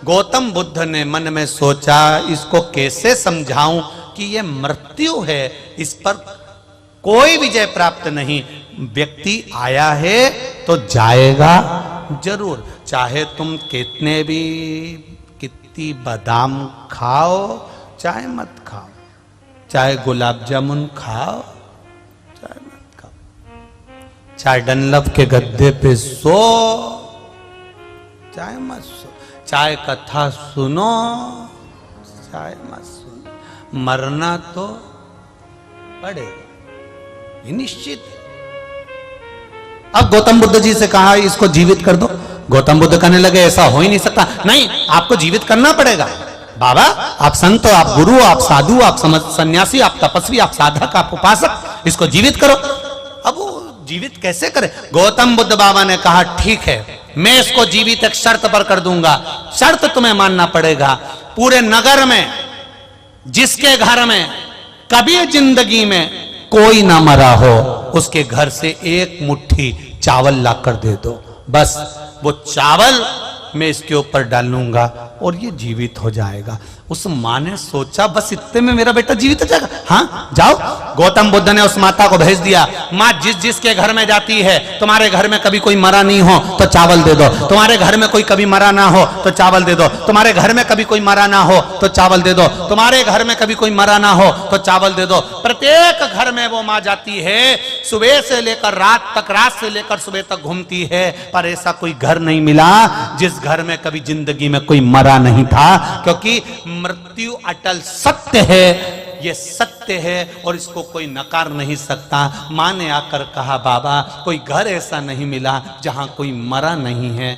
गौतम बुद्ध ने मन में सोचा, इसको कैसे समझाऊं कि ये मृत्यु है, इस पर कोई विजय प्राप्त नहीं। व्यक्ति आया है तो जाएगा जरूर, चाहे तुम कितनी बादाम खाओ चाहे मत खाओ, चाहे गुलाब जामुन खाओ चाहे मत खाओ, चाहे डनलप के गद्दे पे सो चाहे मत सो, चाहे कथा सुनो चाहे मत सुनो, मरना तो पड़ेगा, ये निश्चित है। अब गौतम बुद्ध जी से कहा इसको जीवित कर दो। गौतम बुद्ध कहने लगे ऐसा हो ही नहीं सकता, नहीं आपको जीवित करना पड़ेगा। बाबा आप संत हो, आप गुरु हो, आप साधु, आप सन्यासी, आप तपस्वी, आप साधक, आप उपासक, इसको जीवित करो। अब वो जीवित कैसे करे? गौतम बुद्ध बाबा ने कहा ठीक है, मैं इसको जीवित एक शर्त पर कर दूंगा। शर्त तुम्हें मानना पड़ेगा, पूरे नगर में जिसके घर में कभी जिंदगी में कोई ना मरा हो, उसके घर से एक मुट्ठी चावल लाकर दे दो। बस वो चावल मैं इसके ऊपर डालूंगा और ये जीवित हो जाएगा। उस माँ ने सोचा बस इतने में मेरा बेटा जीवित हो जाएगा। हाँ जाओ। गौतम बुद्ध ने उस माता को भेज दिया, माँ जिसके घर में जाती है, तुम्हारे घर में कभी कोई मरा नहीं हो तो चावल दे दो, तुम्हारे घर में कोई कभी मरा ना हो तो चावल दे दो, तुम्हारे घर में कभी कोई मरा ना हो तो चावल दे दो, तुम्हारे घर में कभी कोई मरा ना हो तो चावल दे दो। प्रत्येक घर में वो माँ जाती है, सुबह से लेकर रात तक, रात से लेकर सुबह तक घूमती है, पर ऐसा कोई घर नहीं मिला जिस घर में कभी जिंदगी में कोई मरा नहीं था, क्योंकि मृत्यु अटल सत्य है, ये सत्य है और इसको कोई नकार नहीं सकता। मां ने आकर कहा बाबा कोई घर ऐसा नहीं मिला जहां कोई मरा नहीं है।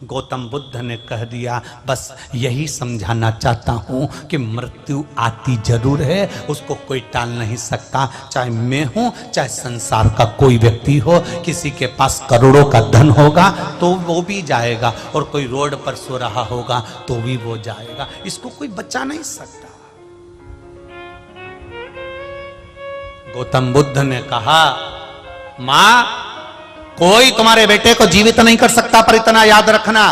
गौतम बुद्ध ने कह दिया बस यही समझाना चाहता हूं कि मृत्यु आती जरूर है, उसको कोई टाल नहीं सकता। चाहे मैं हूं चाहे संसार का कोई व्यक्ति हो, किसी के पास करोड़ों का धन होगा तो वो भी जाएगा, और कोई रोड पर सो रहा होगा तो भी वो जाएगा, इसको कोई बचा नहीं सकता। गौतम बुद्ध ने कहा मां कोई तुम्हारे बेटे को जीवित नहीं कर सकता, पर इतना याद रखना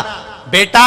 बेटा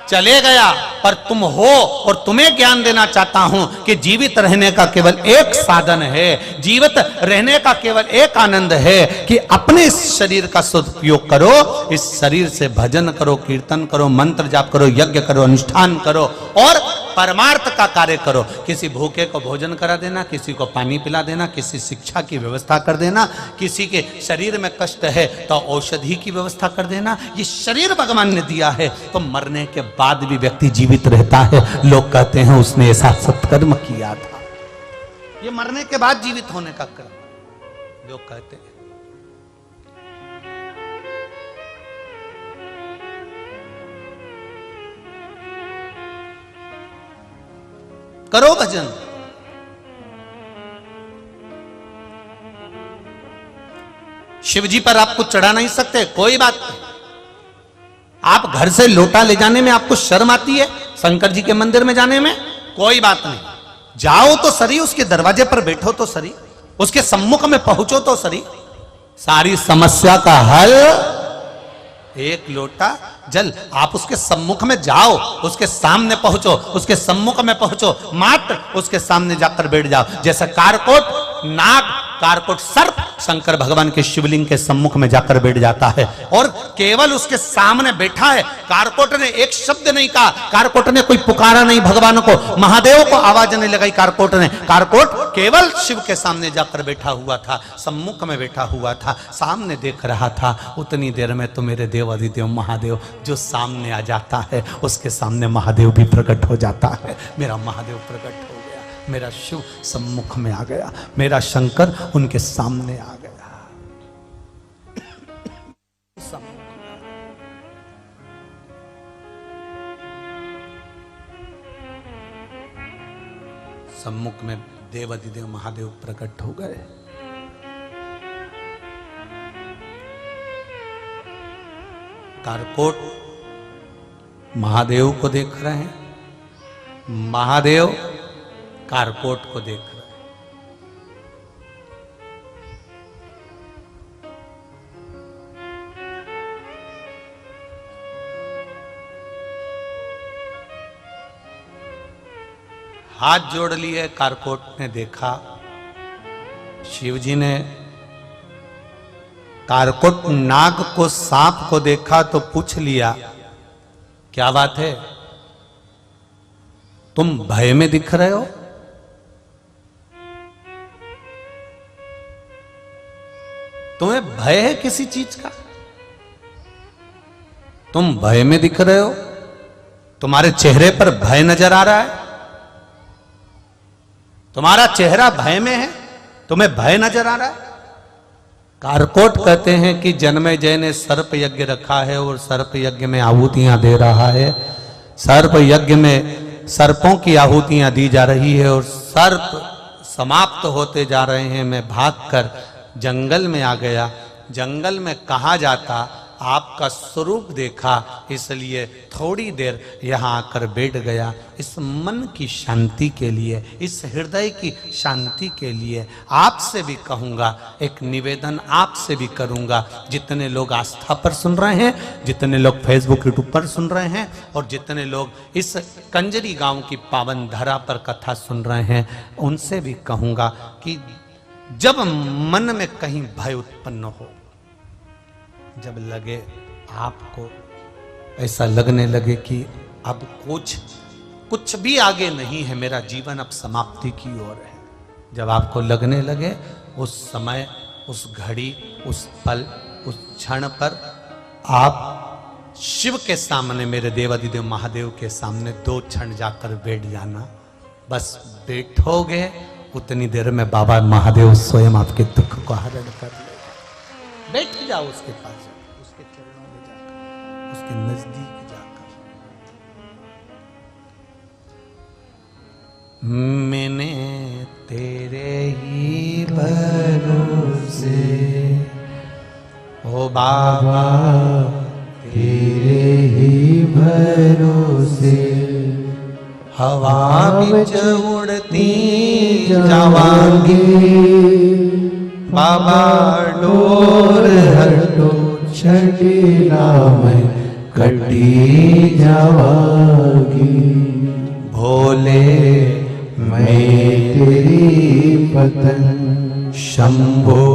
चले गया पर तुम हो, और तुम्हें ज्ञान देना चाहता हूं कि जीवित रहने का केवल एक साधन है, जीवित रहने का केवल एक आनंद है कि अपने इस शरीर का सदुपयोग करो, इस शरीर से भजन करो, कीर्तन करो, मंत्र जाप करो, यज्ञ करो, अनुष्ठान करो और परमार्थ का कार्य करो। किसी भूखे को भोजन करा देना, किसी को पानी पिला देना, किसी शिक्षा की व्यवस्था कर देना, किसी के शरीर में कष्ट है तो औषधि की व्यवस्था कर देना। ये शरीर भगवान ने दिया है, तो मरने के बाद भी व्यक्ति जीवित रहता है। लोग कहते हैं उसने ऐसा सत्कर्म किया था, ये मरने के बाद जीवित होने का कर्म लोग कहते हैं। करो भजन, शिव जी पर आप कुछ चढ़ा नहीं सकते, कोई बात नहीं। आप घर से लोटा ले जाने में आपको शर्म आती है, शंकर जी के मंदिर में जाने में कोई बात नहीं। जाओ तो सरी, उसके दरवाजे पर बैठो तो सरी, उसके सम्मुख में पहुंचो तो सरी। सारी समस्या का हल एक लोटा जल। आप उसके सम्मुख में जाओ, उसके सामने पहुंचो, उसके सम्मुख में पहुंचो, मात्र उसके सामने जाकर बैठ जाओ। जैसे कारकोट नाग, कारकोट सर्प शंकर भगवान के शिवलिंग के सम्मुख में जाकर बैठ जाता है और केवल उसके सामने बैठा है। कारकोट ने एक शब्द नहीं कहा, कारकोट ने कोई पुकारा नहीं भगवान को, महादेव को आवाज नहीं लगाई कारकोट ने। कारकोट केवल शिव के सामने जाकर बैठा हुआ था, सम्मुख में बैठा हुआ था, सामने देख रहा था। उतनी देर में तो मेरे देव अधिदेव महादेव जो सामने आ जाता है, उसके सामने महादेव भी प्रकट हो जाता है। मेरा महादेव प्रकट हो गया, मेरा शिव सम्मुख में आ गया, मेरा शंकर उनके सामने आ गया। सम्मुख में देव अधिदेव महादेव प्रकट हो गए। कारकोट महादेव को देख रहे हैं, महादेव कारकोट को देख रहे हैं। हाथ जोड़ लिए। कारकोट ने देखा, शिव जी ने कारकोट नाग को, सांप को देखा तो पूछ लिया, क्या बात है, तुम भय में दिख रहे हो? तुम्हें भय है किसी चीज का? तुम भय में दिख रहे हो? तुम्हारे चेहरे पर भय नजर आ रहा है? तुम्हारा चेहरा भय में है, तुम्हें भय नजर आ रहा है? कारकोट कहते हैं कि जन्मेजय ने सर्प यज्ञ रखा है और सर्प यज्ञ में आहुतियां दे रहा है। सर्प यज्ञ में सर्पों की आहुतियां दी जा रही है और सर्प समाप्त होते जा रहे हैं। मैं भागकर जंगल में आ गया। जंगल में कहा जाता, आपका स्वरूप देखा, इसलिए थोड़ी देर यहां आकर बैठ गया। इस मन की शांति के लिए, इस हृदय की शांति के लिए आपसे भी कहूंगा, एक निवेदन आपसे भी करूंगा। जितने लोग आस्था पर सुन रहे हैं, जितने लोग फेसबुक यूट्यूब पर सुन रहे हैं और जितने लोग इस कंजरी गांव की पावन धरा पर कथा सुन रहे हैं, उनसे भी कहूंगा कि जब मन में कहीं भय उत्पन्न हो, जब लगे आपको, ऐसा लगने लगे कि अब कुछ भी आगे नहीं है, मेरा जीवन अब समाप्ति की ओर है, जब आपको लगने लगे, उस समय, उस घड़ी, उस पल, उस क्षण पर आप शिव के सामने, मेरे देवादिदेव महादेव के सामने 2 क्षण जाकर बैठ जाना। बस बैठोगे, उतनी देर में बाबा महादेव स्वयं आपके दुख को हरण कर लेगा। बैठ जाओ उसके पास, उसके चरणों में जाकर, उसके नजदीक जाकर। मैंने तेरे ही भरोसे, ओ बाबा तेरे ही भरोसे, हवा बिच उड़ती जावांगी, बाबा डोर हटो छड़ीला में कटी जावांगी। भोले मैं तेरी पतन, शंभो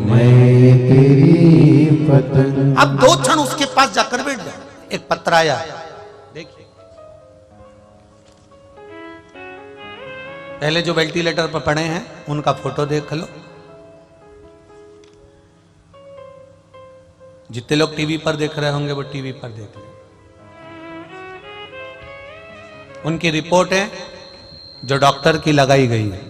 मैं तेरी पतन। अब 2 क्षण उसके पास जाकर बैठ जाओ। एक पत्र आया, देखिए, पहले जो वेंटिलेटर पर पड़े हैं उनका फोटो देख लो। जितने लोग टीवी पर देख रहे होंगे वो टीवी पर देख लो। उनकी रिपोर्ट है जो डॉक्टर की लगाई गई है।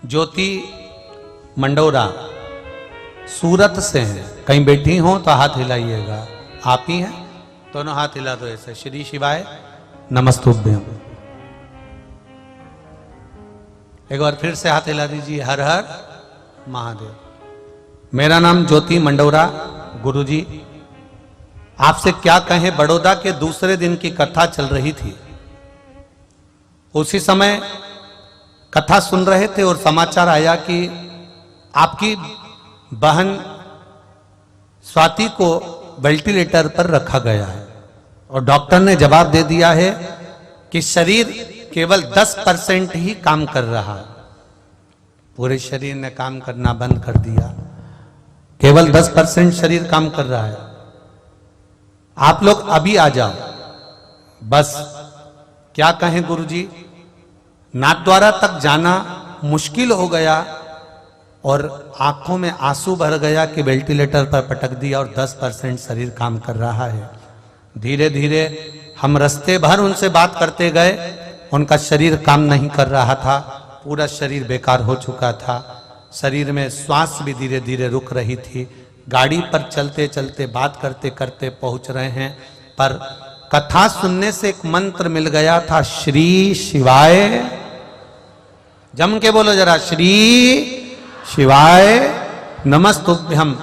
ज्योति मंडोरा सूरत से हैं। कहीं बैठी हो तो हाथ हिलाइएगा। आप ही हैं? दोनों हाथ हिला दो ऐसे। श्री शिवाय नमस्तुभ्यम। एक बार फिर से हाथ हिला दीजिए। हर हर महादेव। मेरा नाम ज्योति मंडोरा। गुरुजी आपसे क्या कहें, बड़ौदा के दूसरे दिन की कथा चल रही थी। उसी समय कथा सुन रहे थे और समाचार आया कि आपकी बहन स्वाति को वेंटिलेटर पर रखा गया है और डॉक्टर ने जवाब दे दिया है कि शरीर केवल 10% ही काम कर रहा है। पूरे शरीर ने काम करना बंद कर दिया, केवल 10% शरीर काम कर रहा है। आप लोग अभी आ जाओ। बस क्या कहें गुरुजी, नाथद्वारा तक जाना मुश्किल हो गया और आंखों में आंसू भर गया कि वेंटिलेटर पर पटक दिया और 10% शरीर काम कर रहा है। धीरे धीरे हम रास्ते भर उनसे बात करते गए, उनका शरीर काम नहीं कर रहा था, पूरा शरीर बेकार हो चुका था। शरीर में श्वास भी धीरे धीरे रुक रही थी। गाड़ी पर चलते चलते बात करते करते पहुंच रहे हैं, पर कथा सुनने से एक मंत्र मिल गया था, श्री शिवाय। जम के बोलो जरा, श्री शिवाय नमस्तुभ्यम।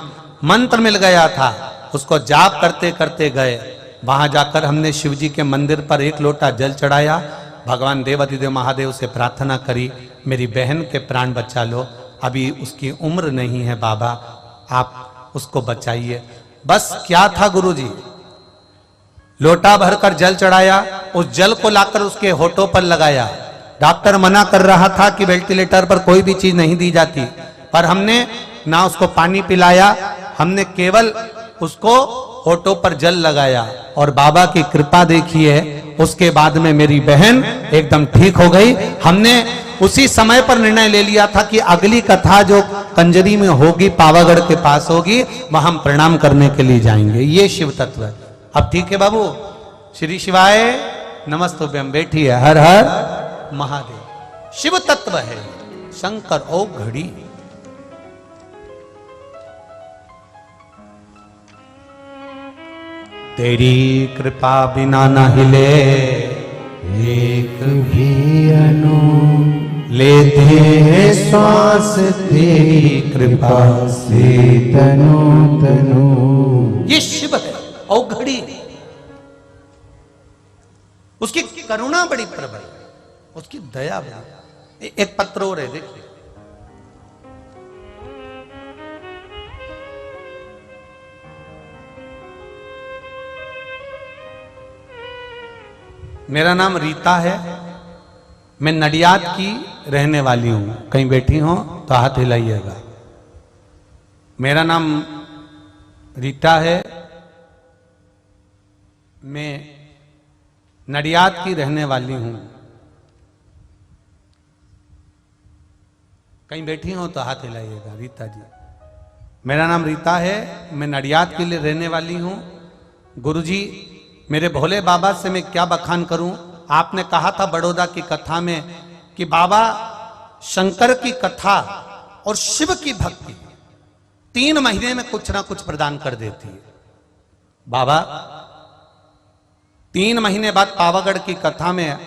मंत्र मिल गया था, उसको जाप करते करते गए। वहां जाकर हमने शिव जी के मंदिर पर 1 लोटा जल चढ़ाया। भगवान देवाधिदेव महादेव से प्रार्थना करी, मेरी बहन के प्राण बचा लो, अभी उसकी उम्र नहीं है बाबा, आप उसको बचाइए। बस क्या था गुरुजी, लोटा भरकर जल चढ़ाया, उस जल को लाकर उसके होठों पर लगाया। डॉक्टर मना कर रहा था कि वेंटिलेटर पर कोई भी चीज नहीं दी जाती, पर हमने ना उसको पानी पिलाया, हमने केवल उसको होठों पर जल लगाया और बाबा की कृपा देखिए, उसके बाद में मेरी बहन एकदम ठीक हो गई। हमने उसी समय पर निर्णय ले लिया था कि अगली कथा जो कंजरी में होगी, पावागढ़ के पास होगी, वहां हम प्रणाम करने के लिए जाएंगे। ये शिव तत्व है। अब ठीक है बाबू, श्री शिवाय नमस्तुभ्यम, बैठिए। हर हर महादेव। शिव तत्व है शंकर ओ घड़ी। तेरी कृपा बिना न हिले एक भी अनु, लेते हैं श्वास तेरी कृपा से तनु तनु। ये शिव है औघड़ी, उसकी करुणा बड़ी प्रबल, उसकी दया बड़ी। एक पत्र और है, देखिए। मेरा नाम रीता है, मैं नडियाद की रहने वाली हूं। कहीं बैठी हो तो हाथ हिलाइएगा। मेरा नाम रीता है, मैं नडियाद की रहने वाली हूं। कहीं बैठी हो तो हाथ हिलाइएगा। रीता जी, मेरा नाम रीता है, मैं नडियाद के लिए रहने वाली हूं। गुरुजी, मेरे भोले बाबा से मैं क्या बखान करूं। आपने कहा था बड़ौदा की कथा में कि बाबा शंकर की कथा और शिव की भक्ति 3 महीने में कुछ ना कुछ प्रदान कर देती है। बाबा 3 महीने बाद पावागढ़ की कथा में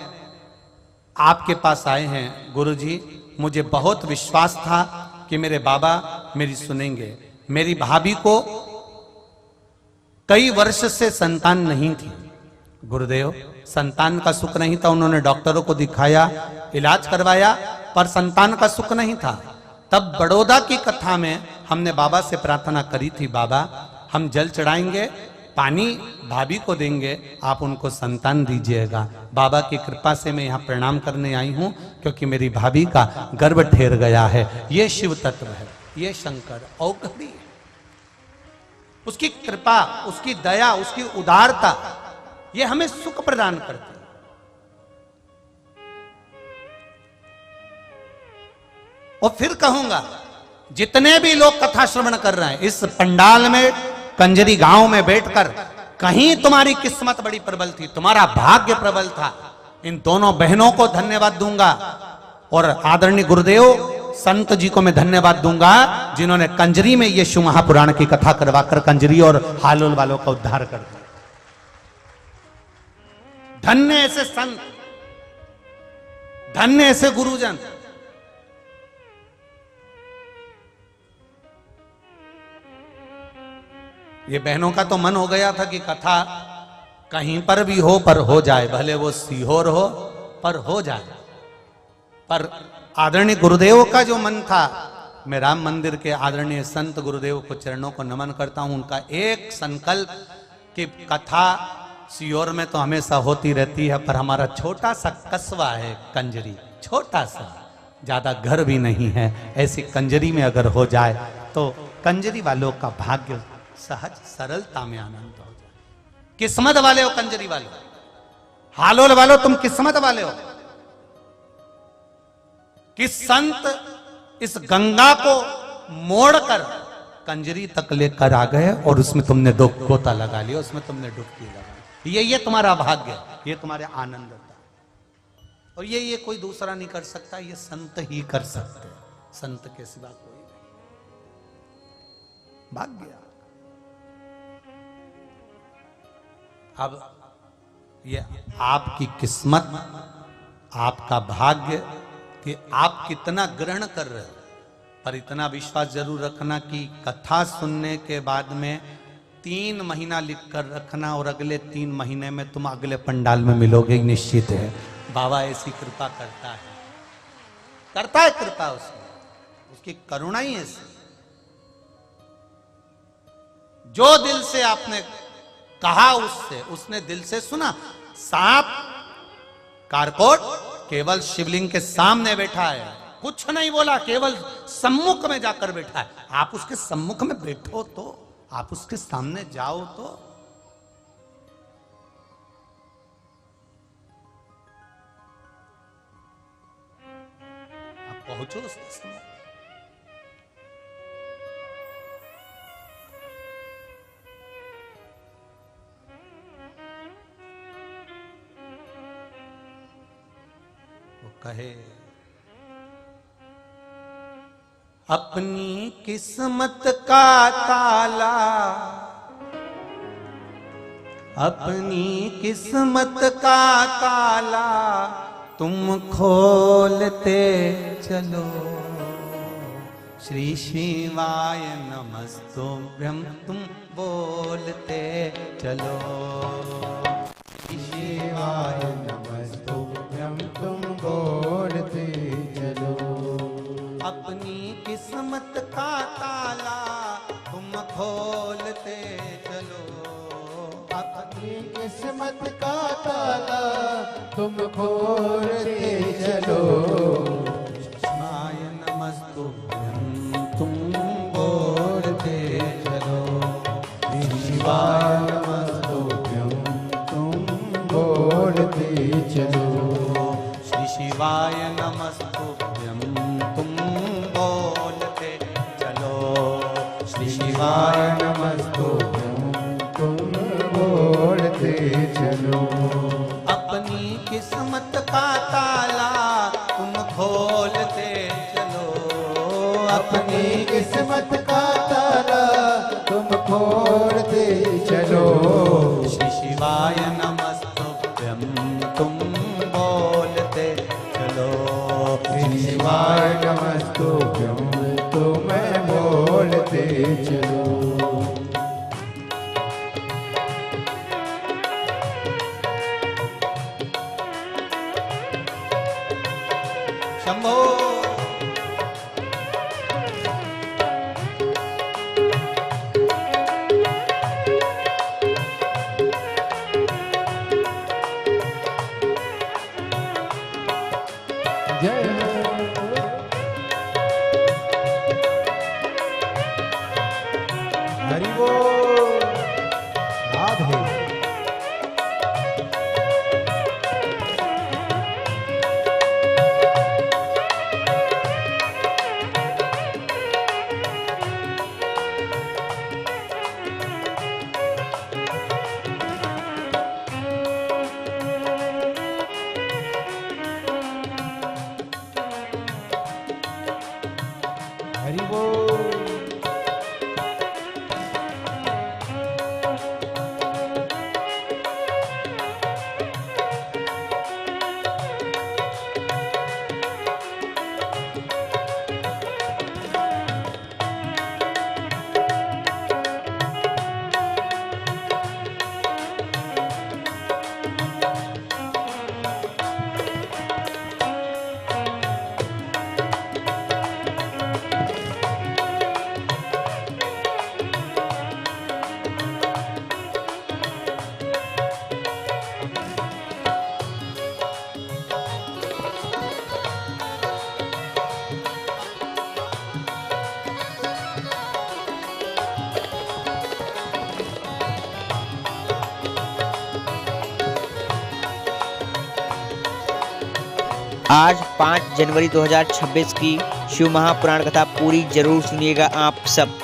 आपके पास आए हैं। गुरुजी, मुझे बहुत विश्वास था कि मेरे बाबा मेरी सुनेंगे। मेरी भाभी को कई वर्ष से संतान नहीं थी। गुरुदेव, संतान का सुख नहीं था। उन्होंने डॉक्टरों को दिखाया, इलाज करवाया, पर संतान का सुख नहीं था। तब बड़ौदा की कथा में हमने बाबा से प्रार्थना करी थी, बाबा हम जल चढ़ाएंगे, पानी भाभी को देंगे, आप उनको संतान दीजिएगा। बाबा की कृपा से मैं यहाँ प्रणाम करने आई हूँ, क्योंकि मेरी भाभी का गर्भ ठहर गया है। ये शिव तत्व है, ये शंकर औघड़ी है। उसकी कृपा, उसकी दया, उसकी उदारता, ये हमें सुख प्रदान करती है। और फिर कहूंगा, जितने भी लोग कथा श्रवण कर रहे हैं इस पंडाल में, कंजरी गांव में बैठकर, कहीं तुम्हारी किस्मत बड़ी प्रबल थी, तुम्हारा भाग्य प्रबल था। इन दोनों बहनों को धन्यवाद दूंगा और आदरणीय गुरुदेव संत जी को मैं धन्यवाद दूंगा, जिन्होंने कंजरी में ये शिव महापुराण की कथा करवाकर कंजरी और हालोल वालों का उद्धार कर दिया। धन्य ऐसे संत, धन्य ऐसे गुरुजन। ये बहनों का तो मन हो गया था कि कथा कहीं पर भी हो पर हो जाए, भले वो सीहोर हो पर हो जाए। पर आदरणीय गुरुदेव का जो मन था, मैं राम मंदिर के आदरणीय संत गुरुदेव को चरणों को नमन करता हूं। उनका एक संकल्प कि कथा सीहोर में तो हमेशा होती रहती है, पर हमारा छोटा सा कस्बा है कंजरी, छोटा सा, ज्यादा घर भी नहीं है, ऐसी कंजरी में अगर हो जाए तो कंजरी वालों का भाग्य सहज सरलता में आनंद हो जाए। किस्मत वाले हो कंजरी वाले, हालोल वालों तुम किस्मत वाले हो कि संत इस गंगा को मोड़कर कंजरी तक लेकर आ गए और उसमें तुमने 2 गोता लगा लिया, उसमें तुमने डुबकी लगा ली। ये तुम्हारा भाग्य, ये तुम्हारे आनंद था। और ये कोई दूसरा नहीं कर सकता, ये संत ही कर सकते, संत के सिवा कोई नहीं। भाग्य। अब ये आपकी किस्मत, आपका भाग्य कि आप कितना ग्रहण कर रहे हो। पर इतना विश्वास जरूर रखना कि कथा सुनने के बाद में 3 महीना लिख कर रखना और अगले 3 महीने में तुम अगले पंडाल में मिलोगे, निश्चित है। बाबा ऐसी कृपा करता है कृपा उसमें, उसकी करुणा ही ऐसी। जो दिल से आपने कहा उससे, उसने दिल से सुना। सांप कारकोट केवल शिवलिंग के सामने बैठा है, कुछ नहीं बोला, केवल सम्मुख में जाकर बैठा है। आप उसके सम्मुख में बैठो तो, आप उसके सामने जाओ तो। आप पहुंचो उसके सामने। वो कहे अपनी किस्मत का ताला, अपनी किस्मत का ताला तुम खोलते चलो। श्री शिवाय नमस्तुभ्यं तुम बोलते चलो। श्री शिवाय नमस्तुभ्यं तुम बोलते चलो। अपनी किस्मत का ताला तुम खोलते चलो। अपनी किस्मत का ताला तुम खोलते चलो। शिवाय नमस्तुभ्यं तुम बोलते चलो। शिवाय नमस्तुभ्यं तुम बोलते चलो। श्री शिवाय नमस्तुभ्यं तुम बोलते चलो। श्री शिवाय नमस्तुभ्यं तुम बोलते चलो। अपनी किस्मत का ताला तुम खोलते चलो। अपनी किस्मत का ताला तुम खोलते चलो। श्री शिवाय नमस्तुभ्यं तुम बोलते चलो। श्री शिवाय नमस्तुभ्यं तुम बोलते चलो। शंभो जय हरि बोल। राधे हरि बोल। आज 5 जनवरी 2026 की शिव महापुराण कथा पूरी जरूर सुनिएगा आप सब।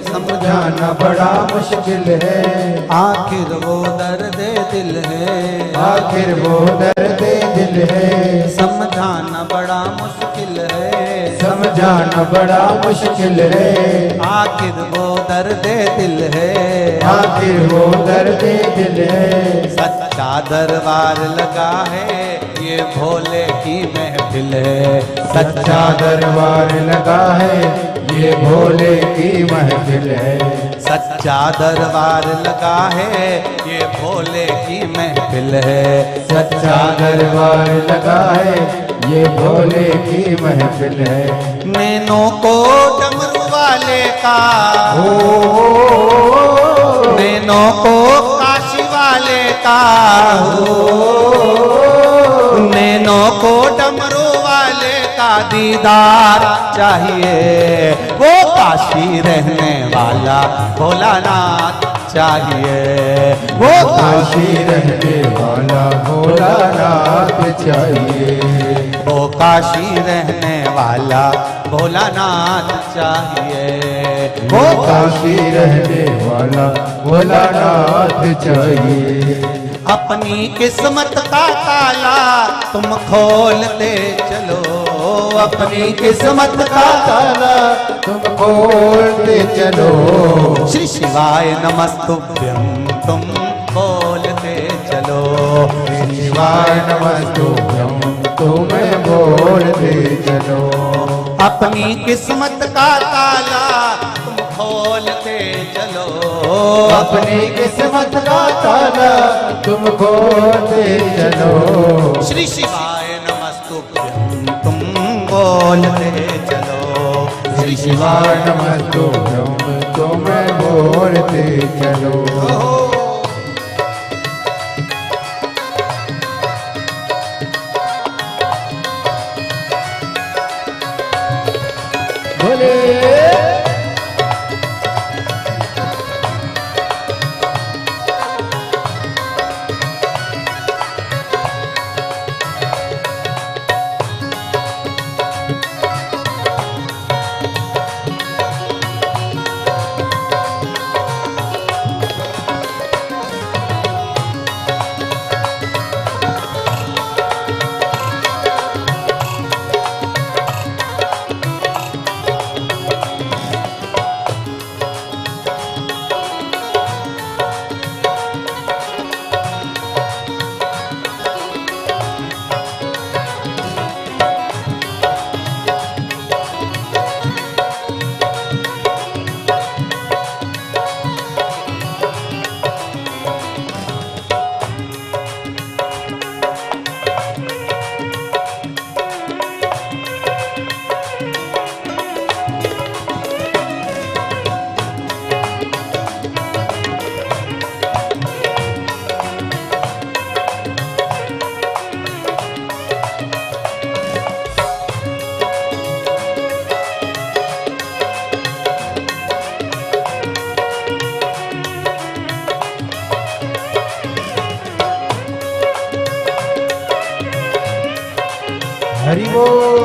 समझाना बड़ा मुश्किल है। आखिर वो दर्द दिल है। आखिर वो दर्द दिल है, समझाना बड़ा मुश्किल है, समझाना बड़ा मुश्किल है, आखिर वो दर्द दिल है, आखिर वो दर्द दिल है। सच्चा दरबार लगा है, ये भोले की महफिल है, सच्चा दरबार लगा है, ये भोले की महफिल है, सच्चा दरबार लगा है, ये भोले की महफिल है, सच्चा दरबार लगा है, ये भोले की महफिल है। नैनों को डमरू वाले का, नैनों को काशी वाले का, नैनों को डमरू वाले का दीदार चाहिए, वो काशी रहने वाला भोलानाथ चाहिए, वो काशी रहने वाला भोलानाथ चाहिए, वो काशी रहने वाला भोलानाथ चाहिए, वो काशी रहने वाला भोलानाथ चाहिए। अपनी किस्मत का ताला तुम खोलते चलो, अपनी किस्मत का ताला तुम खोलते चलो, श्री शिवाय नमस्तुभ्यं तुम बोलते चलो, शिवाय नमस्तुभ्यं तुम्हें बोलते चलो, अपनी किस्मत का ताला तुम खोलते चलो, अपनी किस्मत का ताला तुम खोलते चलो, श्री शिवाय नमस्तुभ्यं तुम बोलते चलो, श्री शिवाय नमस्तुभ्यं तुम्हें बोलते चलो। बोले हरि बोल।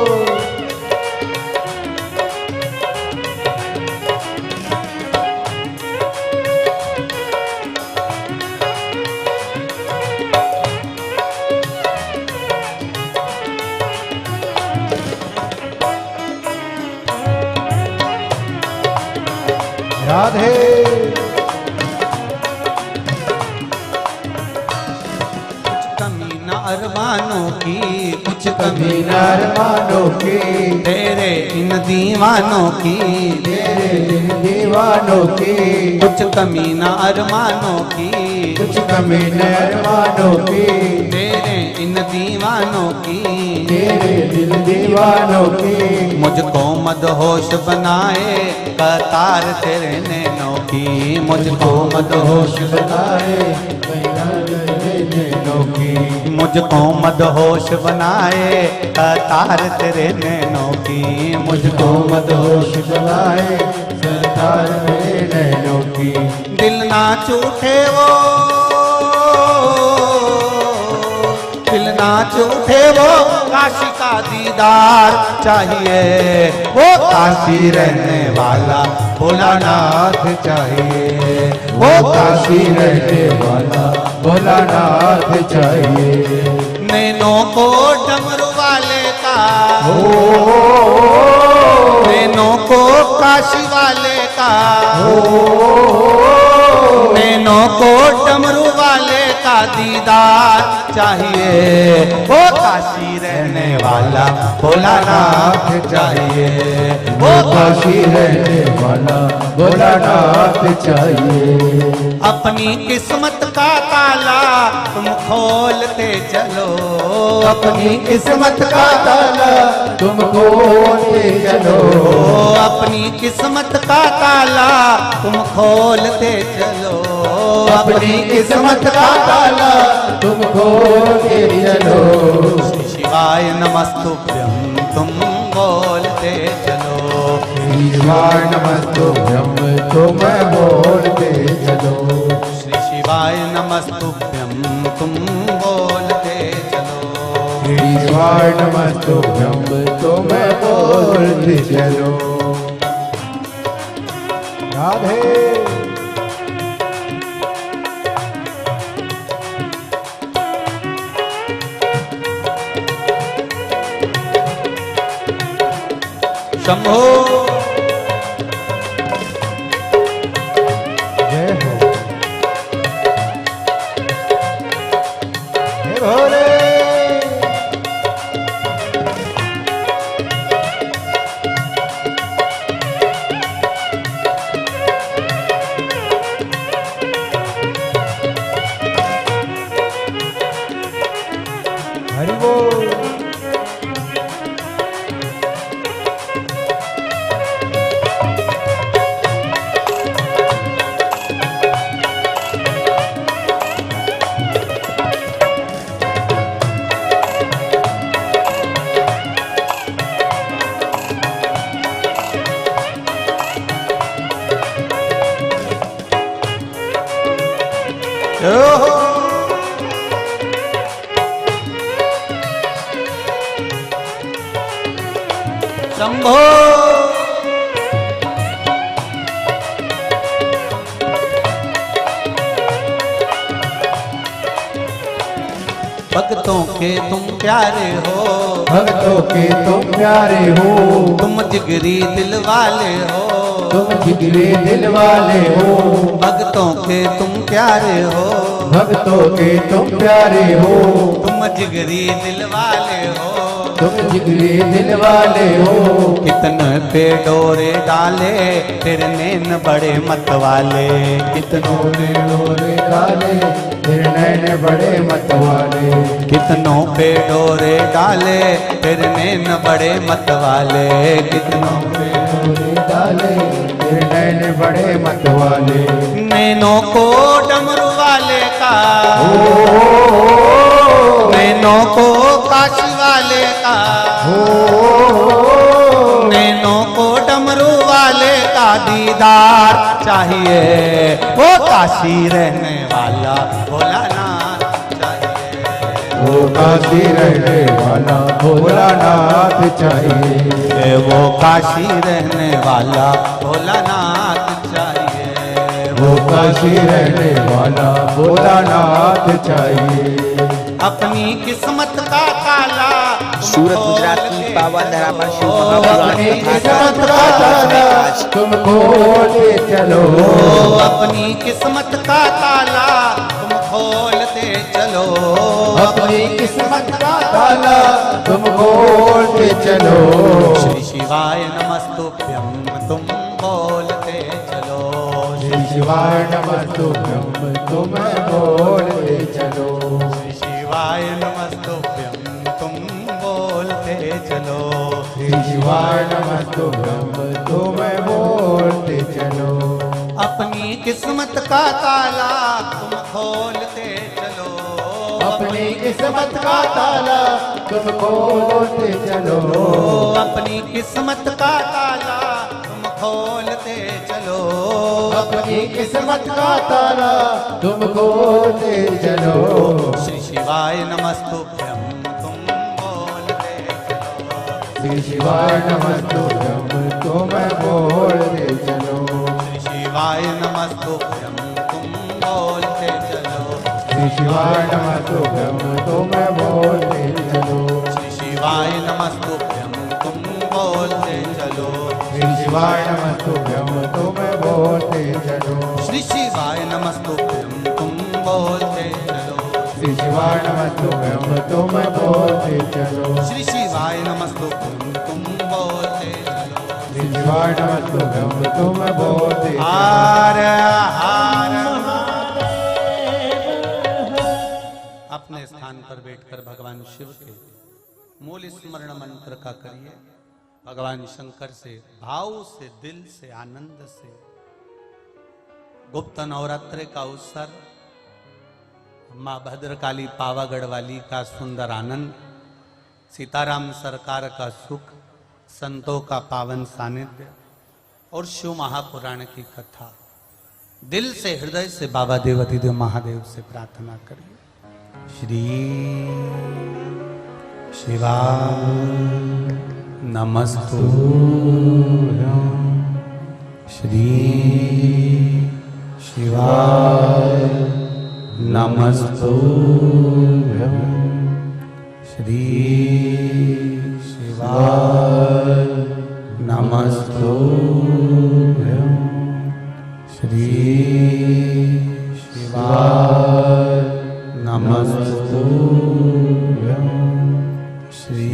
राधे अरमानों की कुछ कभी अरमानों की, तेरे इन दीवानों की, तेरे इन दीवानों की, कुछ कमी न अरमानों की, कुछ कमी न अरमानों की, तेरे इन दीवानों की, तेरे दिल दीवानों की, मुझको मदहोश बनाए कतार तेरे नैनों की, मुझको मदहोश बनाए नैनों की, मुझको मदहोश बनाए कतार तेरे नैनों की, मुझको मदहोश बनाए सरदार मेरे नैनों की, दिल ना चूठे वो, दिल ना चूठे वो, काशी का दीदार चाहिए, वो काशी रहने वाला भोलानाथ चाहिए, वो काशी रहने वाला भोलानाथ चाहिए, नैनों को डमरू वाले का, नैनों को काशी वाले का, नैनों को डमरू वाले का दीदार चाहिए। वो काशी रहने वाला भोलानाथ चाहिए। वो काशी रहने वाला भोलानाथ चाहिए। अपनी किस्मत का ताला तुम खोलते चलो, अपनी किस्मत का ताला तुम खोलते चलो। अपनी किस्मत का ताला तुम खोलते चलो, अपनी किस्मत का ताला तुम खोलते चलो। श्री शिवाय नमस्तुभ्यं तुम बोलते चलो। शिवाय नमस्तुभ्यं तुम बोलते चलो। श्री शिवाय नमस्तुभ्यं तुम बोलते चलो। शिवाय नमस्तुभ्यं तुम बोलते चलो। राधे शंभो जय हो हे भोले। हरि बोल। ओहो शंभो भक्तों के तुम प्यारे हो, भक्तों के तुम प्यारे हो। तुम जिगरी दिल वाले हो, तुम जिगरे दिल वाले हो। भक्तों के तुम प्यारे हो, भक्तों के तुम प्यारे हो। तुम जिगरी दिल वाले हो। तुम जिगरे दिल वाले हो। कितने पे डोरे डाले तेरे नैन बड़े मत वाले। कितनों ने डोरे डाले तेरे नैन बड़े मत वाले। कितनों पे डोरे डाले तेरे नैन बड़े मत वाले। कितनों पे डोरे डाले तेरे नैन बड़े मत वाले। नैनों को डमरू वाले का, नैनों को काशी वाले का, नैनों को डमरू वाले का दीदार चाहिए। वो काशी रहने वाला भोलानाथ चाहिए। वो काशी रहने वाला भोलानाथ चाहिए। वो काशी रहने वाला भोलानाथ चाहिए। वो काशी रहने वाला भोलानाथ चाहिए। अपनी किस्मत का ताला सूरत गुजरात की पावन धरा पर शिव अपनी किस्मत का महापुराण ताला आज तुम खोलते चलो। अपनी किस्मत का ताला तुम खोलते चलो। अपनी किस्मत का ताला तुम खोलते चलो। श्री शिवाय नमस्तुभ्यं तुम बोलते चलो। श्री शिवाय नमस्तुभ्यं तुम बोलते चलो। श्री शिवाय नमस्तुभ्यं तुम बोलते चलो। श्री शिवाय नमस्तुभ्यं तुम बोलते चलो। अपनी किस्मत का ताला तुम खोलते चलो। अपनी किस्मत का ताला तुम खोलते चलो। अपनी किस्मत का ताला तुम खोलते चलो। अपनी किस्मत का ताला तुम खोलते चलो। श्री शिवाय नमस्तुभ्यं तुम बोलते चलो। श्री शिवाय नमस्तुभ्यं तुम बोलते चलो। श्री शिवाय नमस्तुभ्यं तुम बोलते चलो। श्री शिवाय नमस्तुभ्यं तुम बोलते नमस्तुभ्यं तुम बोलते चलो। श्री शिवाय नमस्तुभ्यं तुम बोलते चलो। श्री शिवाय नमस्तुभ्यं तुम बोलते चलो। हर हर अपने स्थान पर बैठकर भगवान शिव के मूल स्मरण मंत्र का करिए। भगवान शंकर से भाव से, दिल से, आनंद से। गुप्त नवरात्र का अवसर, माँ भद्रकाली पावागढ़ वाली का सुंदर आनंद, सीताराम सरकार का सुख, संतों का पावन सानिध्य और शिव महापुराण की कथा। दिल से, हृदय से बाबा देवाधिदेव महादेव से प्रार्थना करिए। श्री शिवाय नमस्तुभ्यं। श्री शिवाय नमस्तुभ्यं। श्री शिवाय नमस्तुभ्यं। श्री शिवाय नमस्तुभ्यं। श्री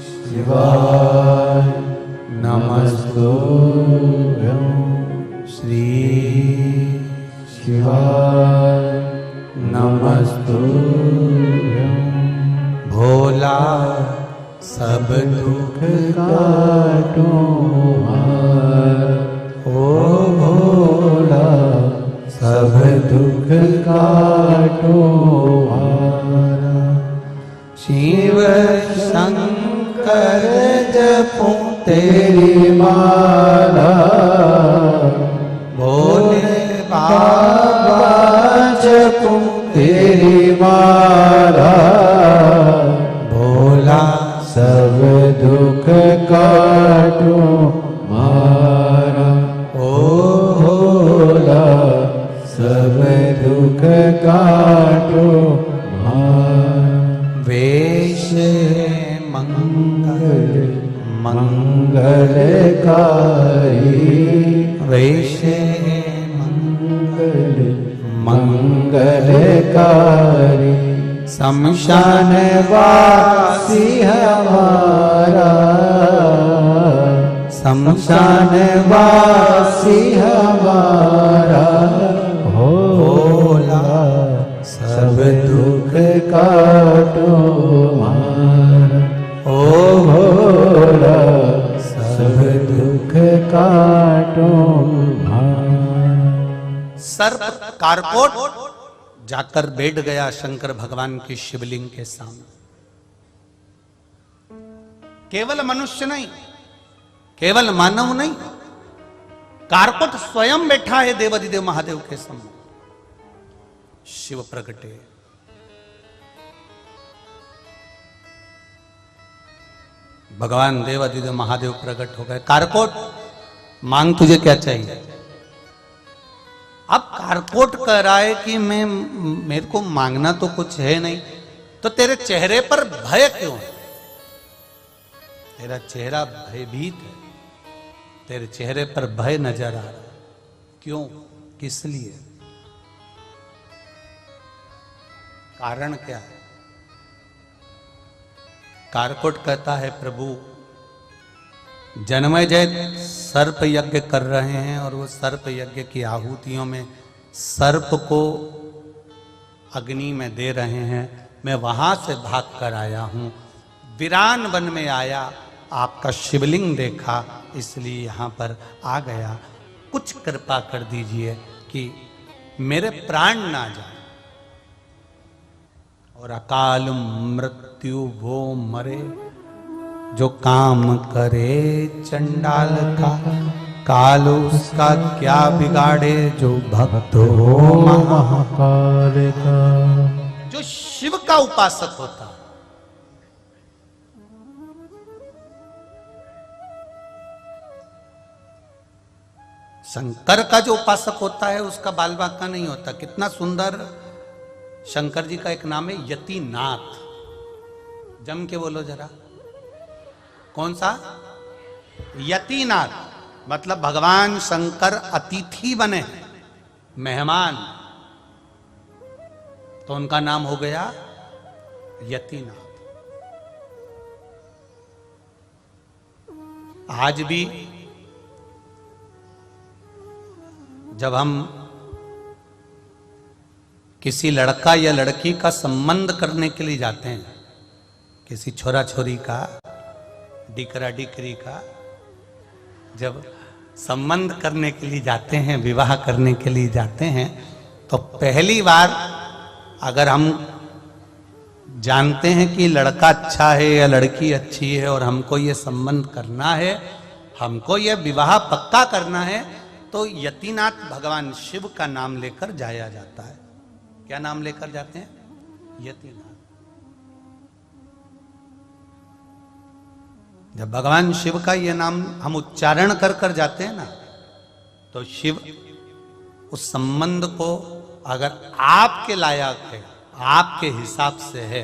शिवाय नमस्तुभ्यं। श्री शिवाय नमस्तुभ्यं। भोला सब दुख काटो ओ भोला सब दुख काटो शिव शंकर जपूं तेरी माला। भोले बाबा जपूं तेरी माला। भोला सब दुख काटो मारा। ओ भोला सब दुख काटो मारा। वेश मंगल मंगलकारी। वेश मंगल मंगलकारी। शमशान वासी हमारा। शमशान वासी हमारा। भोला सब दुख काटो मारा। ओ भोला सब दुख काटो मारा। सर्प कारकोट जाकर बैठ गया शंकर भगवान की शिवलिंग के सामने। केवल मनुष्य नहीं, केवल मानव नहीं, कारकोट स्वयं बैठा है देवाधिदेव महादेव के सामने। शिव प्रगटे। भगवान देवाधिदेव महादेव प्रकट हो गए। कारकोट मांग तुझे क्या चाहिए? अब कारकोट कह रहा है कि मेरे को मांगना तो कुछ है नहीं, तो तेरे चेहरे पर भय क्यों है? तेरा चेहरा भयभीत है, तेरे चेहरे पर भय नजर आ रहा है। क्यों? किस लिए? कारण क्या है? कारकोट कहता है प्रभु जन्मेजय सर्प यज्ञ कर रहे हैं और वो सर्प यज्ञ की आहुतियों में सर्प को अग्नि में दे रहे हैं। मैं वहां से भाग कर आया हूं, वीरान वन में आया, आपका शिवलिंग देखा, इसलिए यहाँ पर आ गया। कुछ कृपा कर दीजिए कि मेरे प्राण ना जाए और अकाल मृत्यु वो मरे जो काम करे चंडाल का। काल उसका क्या बिगाड़े जो भक्त हो महाकाल का। जो शिव का उपासक होता है, शंकर का जो उपासक होता है उसका बाल बांका नहीं होता। कितना सुंदर शंकर जी का एक नाम है यतिनाथ। जम के बोलो जरा, कौन सा? यतिनाथ। मतलब भगवान शंकर अतिथि बने, मेहमान। तो उनका नाम हो गया यतिनाथ। आज भी जब हम किसी लड़का या लड़की का संबंध करने के लिए जाते हैं, किसी छोरा छोरी का, डिकरा डिकरी का जब संबंध करने के लिए जाते हैं, विवाह करने के लिए जाते हैं, तो पहली बार अगर हम जानते हैं कि लड़का अच्छा है या लड़की अच्छी है और हमको ये संबंध करना है, हमको ये विवाह पक्का करना है, तो यतिनाथ भगवान शिव का नाम लेकर जाया जाता है। क्या नाम लेकर जाते हैं? यतिनाथ। जब भगवान शिव का ये नाम हम उच्चारण कर कर जाते हैं ना, तो शिव उस संबंध को अगर आपके लायक है, आपके हिसाब से है,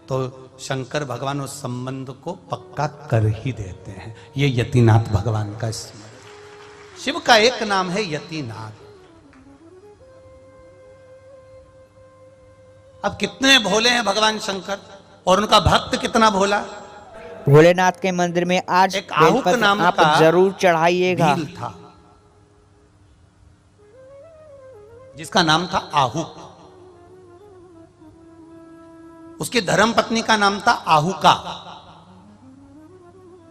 तो शंकर भगवान उस संबंध को पक्का कर ही देते हैं। ये यतिनाथ भगवान का स्मरण। शिव का एक नाम है यतिनाथ। अब कितने भोले हैं भगवान शंकर और उनका भक्त कितना भोला। भोलेनाथ के मंदिर में आज एक आहुक बेलपत्र नाम आप का जरूर चढ़ाइएगा। भील था जिसका नाम था आहुक। उसकी धर्म पत्नी का नाम था आहुका।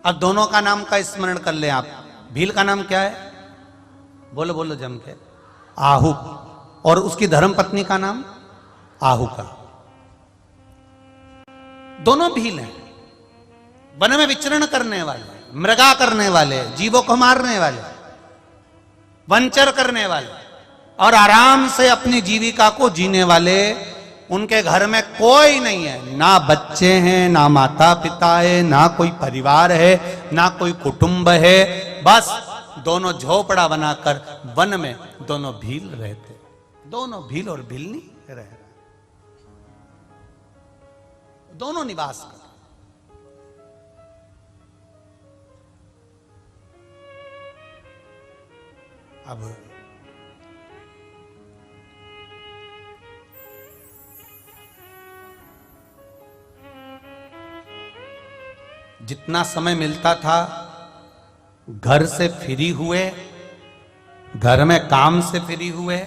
अब दोनों का नाम का स्मरण कर ले आप। भील का नाम क्या है? बोलो बोलो जम के। आहुक। और उसकी धर्म पत्नी का नाम आहुका। दोनों भील हैं। वन में विचरण करने वाले, मृगा करने वाले, जीवों को मारने वाले, वंचर करने वाले और आराम से अपनी जीविका को जीने वाले। उनके घर में कोई नहीं है, ना बच्चे हैं, ना माता पिता है, ना कोई परिवार है, ना कोई कुटुंब है। बस दोनों झोपड़ा बनाकर वन में दोनों भील रहते। दोनों भील और भीलनी रह रहे, दोनों निवास कर। अब जितना समय मिलता था घर से फ्री हुए, घर में काम से फ्री हुए,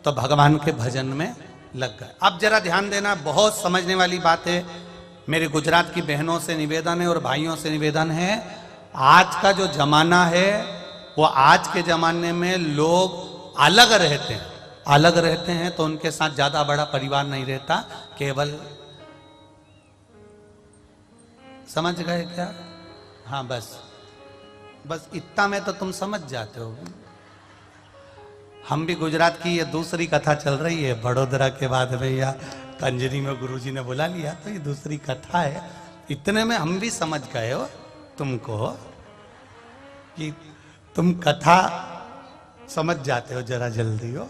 तो भगवान के भजन में लग गए। अब जरा ध्यान देना, बहुत समझने वाली बात है। मेरे गुजरात की बहनों से निवेदन है और भाइयों से निवेदन है, आज का जो जमाना है वो आज के जमाने में लोग अलग रहते हैं। अलग रहते हैं तो उनके साथ ज्यादा बड़ा परिवार नहीं रहता, केवल, समझ गए क्या? हाँ, बस इतना में तो तुम समझ जाते हो। हम भी गुजरात की ये दूसरी कथा चल रही है। बड़ोदरा के बाद भैया कंजरी में गुरुजी ने बुला लिया, तो ये दूसरी कथा है। इतने में हम भी समझ गए हो तुमको कि तुम कथा समझ जाते हो जरा जल्दी हो।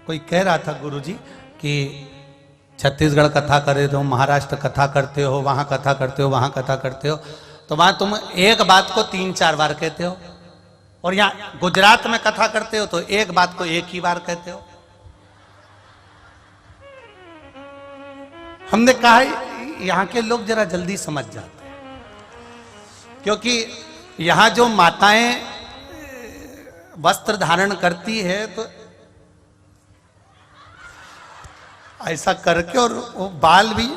कोई कह रहा था गुरुजी कि छत्तीसगढ़ कथा करे तो महाराष्ट्र कथा करते हो, वहां कथा करते हो, वहां कथा करते हो, तो वहां तुम एक बात को 3-4 बार कहते हो, और यहाँ गुजरात में कथा करते हो तो एक बात को एक ही बार कहते हो। हमने कहा यहाँ के लोग जरा जल्दी समझ जाते हैं, क्योंकि यहाँ जो माताएं वस्त्र धारण करती है तो ऐसा करके, और वो बाल भी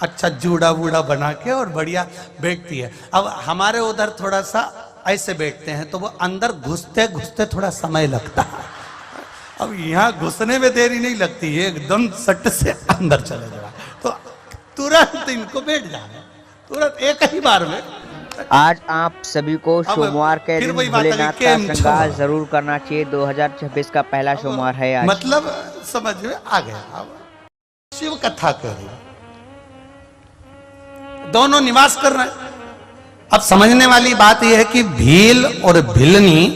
अच्छा जूड़ा वूड़ा बना के और बढ़िया बैठती है। अब हमारे उधर थोड़ा सा ऐसे बैठते हैं तो वो अंदर घुसते घुसते थोड़ा समय लगता है। अब यहाँ घुसने में देरी नहीं लगती है, एकदम सट से अंदर चले जाए तो तुरंत इनको बैठ जाए, तुरंत एक ही बार में। आज आप सभी को सोमवार के दिन भोलेनाथ का श्रृंगार जरूर करना चाहिए। 2026 का पहला सोमवार है आज। मतलब समझ में आ गया। अब शिव कथा कर रही, दोनों निवास कर रहे हैं। अब समझने वाली बात यह है कि भील और भिलनी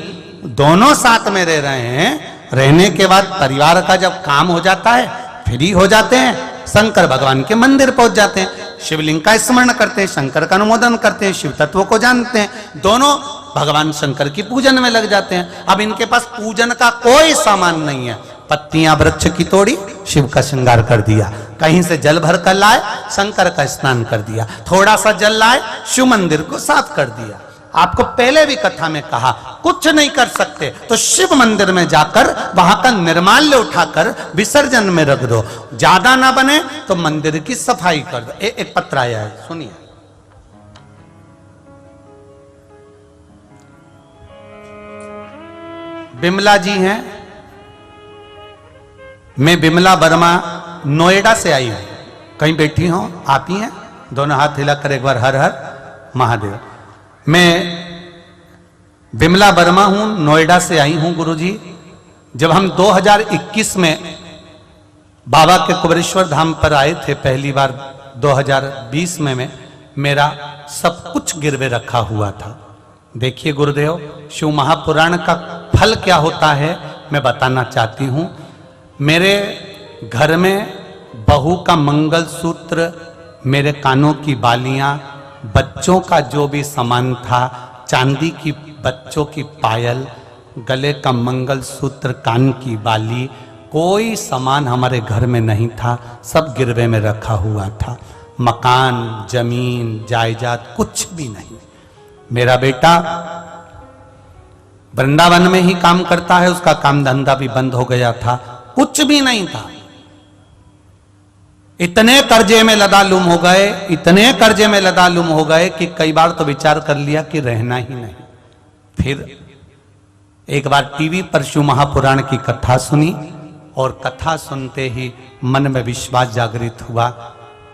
दोनों साथ में रह रहे हैं। रहने के बाद परिवार का जब काम हो जाता है, फ्री हो जाते हैं, शंकर भगवान के मंदिर पहुंच जाते हैं। शिवलिंग का स्मरण करते हैं, शंकर का अनुमोदन करते हैं, शिव तत्व को जानते हैं, दोनों भगवान शंकर की पूजन में लग जाते हैं। अब इनके पास पूजन का कोई सामान नहीं है, पत्तियां वृक्ष की तोड़ी, शिव का श्रृंगार कर दिया, कहीं से जल भर कर लाए, शंकर का स्नान कर दिया, थोड़ा सा जल लाए, शिव मंदिर को साफ कर दिया। आपको पहले भी कथा में कहा, कुछ नहीं कर सकते तो शिव मंदिर में जाकर वहां का निर्माल्य उठाकर विसर्जन में रख दो, ज्यादा ना बने तो मंदिर की सफाई कर दो। एक पत्र आया है, सुनिए। बिमला जी हैं, मैं बिमला वर्मा नोएडा से आई हूं, कहीं बैठी हूं, आप ही हैं? दोनों हाथ हिलाकर एक बार हर हर महादेव। मैं बिमला वर्मा हूं, नोएडा से आई हूं गुरुजी। जब हम 2021 में बाबा के कुबेरेश्वर धाम पर आए थे पहली बार 2020 में मेरा सब कुछ गिरवे रखा हुआ था। देखिए गुरुदेव, शिव महापुराण का फल क्या होता है मैं बताना चाहती हूं। मेरे घर में बहू का मंगलसूत्र, मेरे कानों की बालियां, बच्चों का जो भी सामान था, चांदी की बच्चों की पायल, गले का मंगलसूत्र, कान की बाली, कोई सामान हमारे घर में नहीं था, सब गिरवे में रखा हुआ था। मकान, जमीन, जायदाद कुछ भी नहीं। मेरा बेटा वृंदावन में ही काम करता है, उसका काम धंधा भी बंद हो गया था, कुछ भी नहीं था। इतने कर्जे में लदालुम हो गए, इतने कर्जे में लदालुम हो गए कि कई बार तो विचार कर लिया कि रहना ही नहीं। फिर एक बार टीवी पर शिव महापुराण की कथा सुनी और कथा सुनते ही मन में विश्वास जागृत हुआ।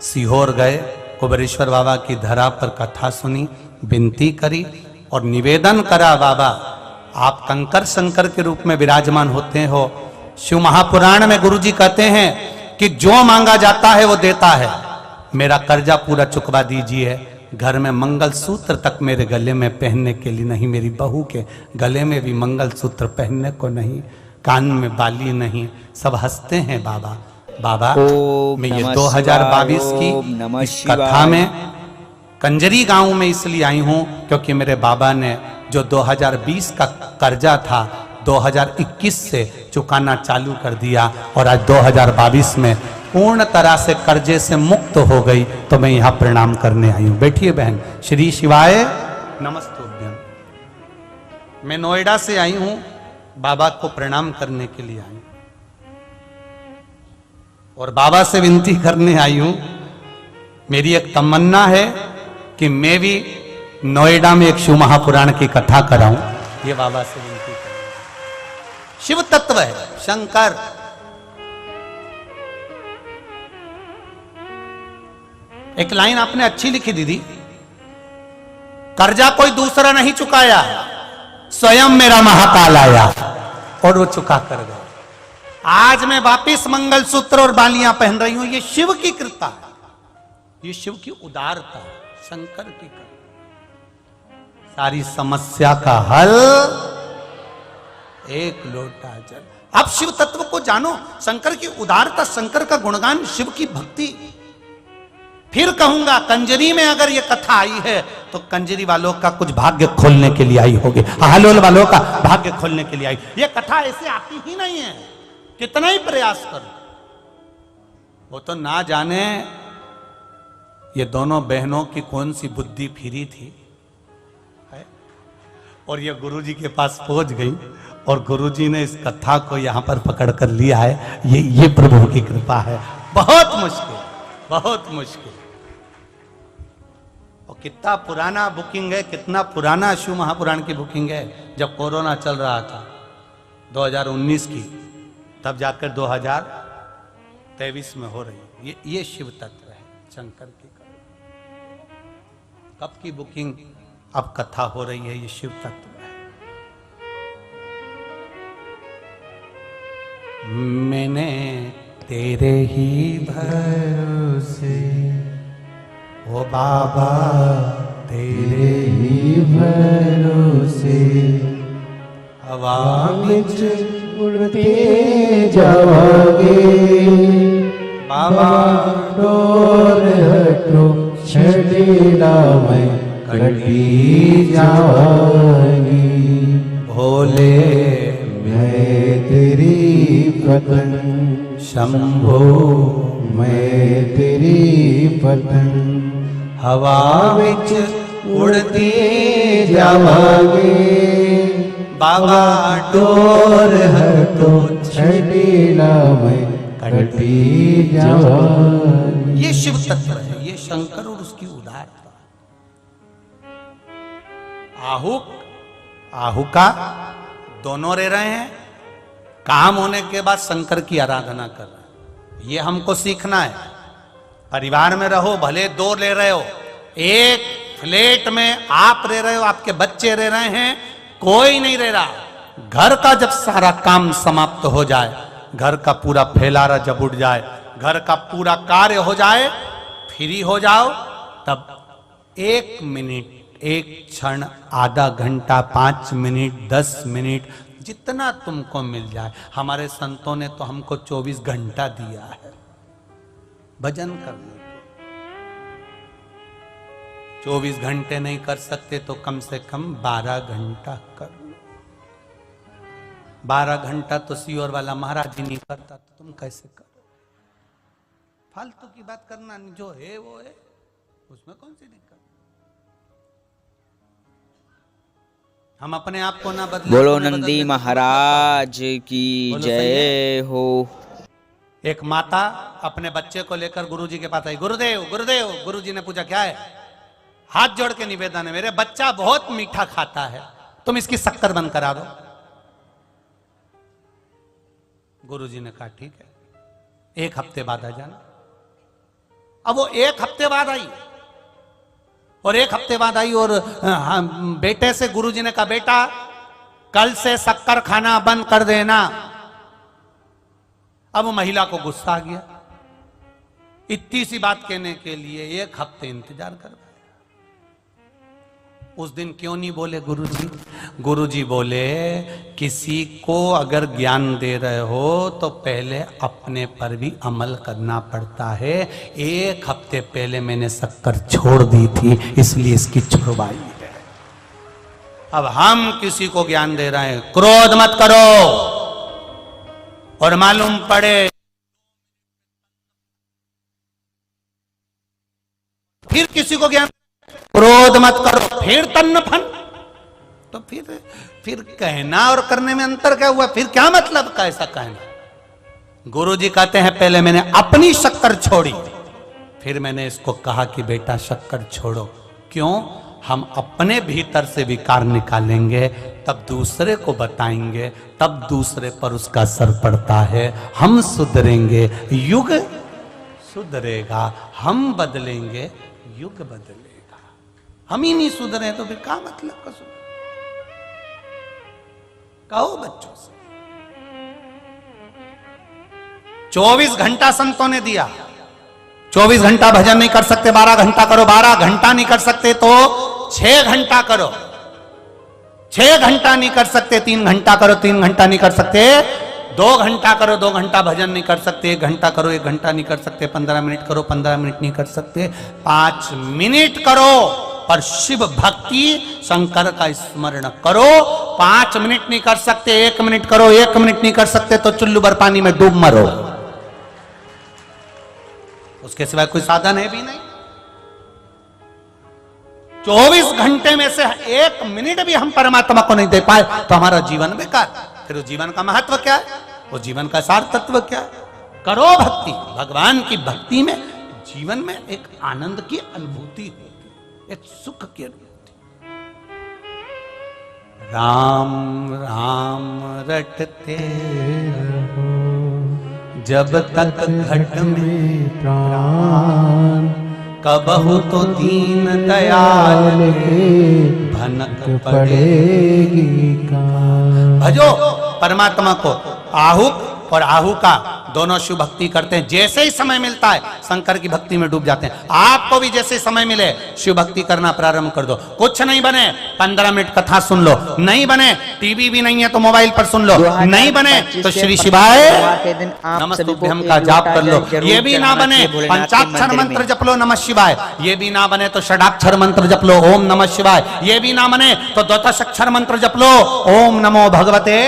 सीहोर गए, कुबेरेश्वर बाबा की धरा पर कथा सुनी, विनती करी और निवेदन करा, बाबा आप कंकर शंकर के रूप में विराजमान होते हो। शिव महापुराण में गुरुजी कहते हैं कि जो मांगा जाता है वो देता है, मेरा कर्जा पूरा चुकवा दीजिए। घर में मंगलसूत्र तक मेरे गले में पहनने के लिए नहीं, मेरी बहू के गले में भी मंगलसूत्र पहनने को नहीं, कान में बाली नहीं, सब हंसते हैं बाबा। बाबा मैं ये 2022 की इस कथा में कंजरी गांव में इसलिए आई हूं क्योंकि मेरे बाबा ने जो 2020 का कर्जा था 2021 से चुकाना चालू कर दिया और आज 2022 में पूर्ण तरह से कर्जे से मुक्त हो गई, तो मैं यहाँ प्रणाम करने आई हूँ। बैठिए बहन। श्री शिवाय नमस्तुभ्यम। मैं नोएडा से आई हूँ, बाबा को प्रणाम करने के लिए आई और बाबा से विनती करने आई हूँ। मेरी एक तमन्ना है कि मैं भी नोएडा में एक शिव महापुराण की कथा कराऊं, ये बाबा से विनती करूं। शिव तत्व है शंकर। एक लाइन आपने अच्छी लिखी दीदी, कर्जा कोई दूसरा नहीं चुकाया, स्वयं मेरा महाकाल आया और वो चुका कर गया। आज मैं वापिस मंगलसूत्र और बालियां पहन रही हूं, ये शिव की कृपा है, ये शिव की उदारता है, शंकर की कृपा। सारी समस्या का हल एक लोटा जल। अब शिव तत्व को जानो, शंकर की उदारता, शंकर का गुणगान, शिव की भक्ति। फिर कहूंगा कंजरी में अगर ये कथा आई है तो कंजरी वालों का कुछ भाग्य खोलने के लिए आई होगी, हालोल वालों का भाग्य खोलने के लिए आई। ये कथा ऐसे आती ही नहीं है, कितना ही प्रयास करो। वो तो ना जाने ये दोनों बहनों की कौन सी बुद्धि फिरी थी और ये गुरुजी के पास पहुंच गई और गुरुजी ने इस कथा को यहां पर पकड़ कर लिया है। ये प्रभु की कृपा है। बहुत मुश्किल, बहुत मुश्किल। और कितना पुराना बुकिंग है, कितना पुराना शिव महापुराण की बुकिंग है। जब कोरोना चल रहा था 2019 की, तब जाकर 2023 में हो रही है। ये शिव तत्व है शंकर की। कब की बुकिंग, अब कथा हो रही है, ये शिव तत्व है। मैंने तेरे ही भरोसे, ओ बाबा तेरे ही भरोसे, हवा में उड़ते जाओगे बाबा, डोर हटो छलीला में कटी जावांगी। भोले मैं तेरी पतंग, शंभो मैं तेरी पतंग, हवा विच उड़ती जावांगी। बाबा डोर हटो छलीला में कटी जावांगी। ये शिव तत्व है, ये शंकर और उसकी उदारता। आहुक आहुका दोनों रह रहे हैं, काम होने के बाद शंकर की आराधना कर रहे हैं। ये हमको सीखना है। परिवार में रहो, भले दो ले रहे हो, एक फ्लैट में आप रह रहे हो, आपके बच्चे रह रहे हैं, कोई नहीं रह रहा। घर का जब सारा काम समाप्त हो जाए, घर का पूरा फैलारा जब उठ जाए, घर का पूरा कार्य हो जाए, फ्री हो जाओ, तब 1 मिनट, 1 क्षण, आधा घंटा, 5 मिनट, 10 मिनट, जितना तुमको मिल जाए। हमारे संतों ने तो हमको 24 घंटा दिया है भजन करने को। 24 घंटे नहीं कर सकते तो कम से कम 12 घंटा कर लो। 12 घंटा तो सीओर वाला महाराज ही नहीं करता, तो तुम कैसे करो? फालतू की बात करना, जो है वो है, उसमें कौन सी दिक्कत? हम अपने आप को ना बदले। बोलो नंदी महाराज की जय हो। एक माता अपने बच्चे को लेकर गुरुजी के पास आई। गुरुदेव गुरुदेव, गुरुजी ने पूछा क्या है? हाथ जोड़ के निवेदन है, मेरे बच्चा बहुत मीठा खाता है, तुम इसकी शक्कर बंद करा दो। गुरुजी ने कहा ठीक है, 1 हफ्ते बाद आ जाना। अब वो 1 हफ्ते बाद आई, और 1 हफ्ते बाद आई, और बेटे से गुरुजी ने कहा बेटा कल से शक्कर खाना बंद कर देना। अब महिला को गुस्सा आ गया, इतनी सी बात कहने के लिए 1 हफ्ते इंतजार कर। उस दिन क्यों नहीं बोले गुरुजी? गुरुजी बोले किसी को अगर ज्ञान दे रहे हो तो पहले अपने पर भी अमल करना पड़ता है। 1 हफ्ते पहले मैंने शक्कर छोड़ दी थी, इसलिए इसकी छुड़वाई है। अब हम किसी को ज्ञान दे रहे हैं, क्रोध मत करो, और मालूम पड़े फिर किसी को ज्ञान, क्रोध मत करो, फिर तन्न फन, तो फिर कहना और करने में अंतर क्या हुआ? फिर क्या मतलब का ऐसा कहना? गुरुजी कहते हैं पहले मैंने अपनी शक्कर छोड़ी, फिर मैंने इसको कहा कि बेटा शक्कर छोड़ो। क्यों? हम अपने भीतर से विकार निकालेंगे, तब दूसरे को बताएंगे, तब दूसरे पर उसका असर पड़ता है। हम सुधरेंगे, युग सुधरेगा। हम बदलेंगे, युग बदलेगा। हम ही नहीं सुधरे तो फिर क्या मतलब का सुधर? कहो बच्चों से। 24 घंटा संतों ने दिया। 24 घंटा भजन नहीं कर सकते, 12 घंटा करो। 12 घंटा नहीं कर सकते तो 6 घंटा करो। 6 घंटा नहीं कर सकते 3 घंटा करो। 3 घंटा नहीं कर सकते 2 घंटा करो। 2 घंटा भजन नहीं कर सकते 1 घंटा करो। 1 घंटा नहीं कर सकते 15 मिनट करो। 15 मिनट नहीं कर सकते 5 मिनट करो, पर शिव भक्ति शंकर का स्मरण करो। 5 मिनट नहीं कर सकते 1 मिनट करो। 1 मिनट नहीं कर सकते तो चुल्लू भर पानी में डूब मरो। उसके सिवाय कोई साधन है भी नहीं। 24 घंटे में से 1 मिनट भी हम परमात्मा को नहीं दे पाए तो हमारा जीवन बेकार। फिर उस जीवन का महत्व क्या है? वो जीवन का सार तत्व क्या है? करो भक्ति। भगवान की भक्ति में जीवन में एक आनंद की अनुभूति होती है, एक सुख की अनुभूति। राम राम रटते रहो जब तक घट में प्राण, कबहु तो दीन दयाल के भनक पड़ेगी कान। भजो परमात्मा को। आहुक और आहू का दोनों शिव भक्ति करते हैं, जैसे ही समय मिलता है शंकर की भक्ति में डूब जाते हैं। आपको भी जैसे समय मिले शिव भक्ति करना प्रारंभ कर दो। कुछ नहीं बने 15 मिनट कथा सुन लो, नहीं बने टीवी भी नहीं है तो मोबाइल पर सुन लो, नहीं बने तो श्री शिवाय नमस्तुभ्यम का जाप कर लो, ये भी ना बने पंचाक्षर मंत्र जप लो नमः शिवाय, ये भी ना बने तो षडाक्षर मंत्र जप लो ओम नमः शिवाय, ये भी ना बने तो द्वादशाक्षर मंत्र जप लो ओम नमो भगवते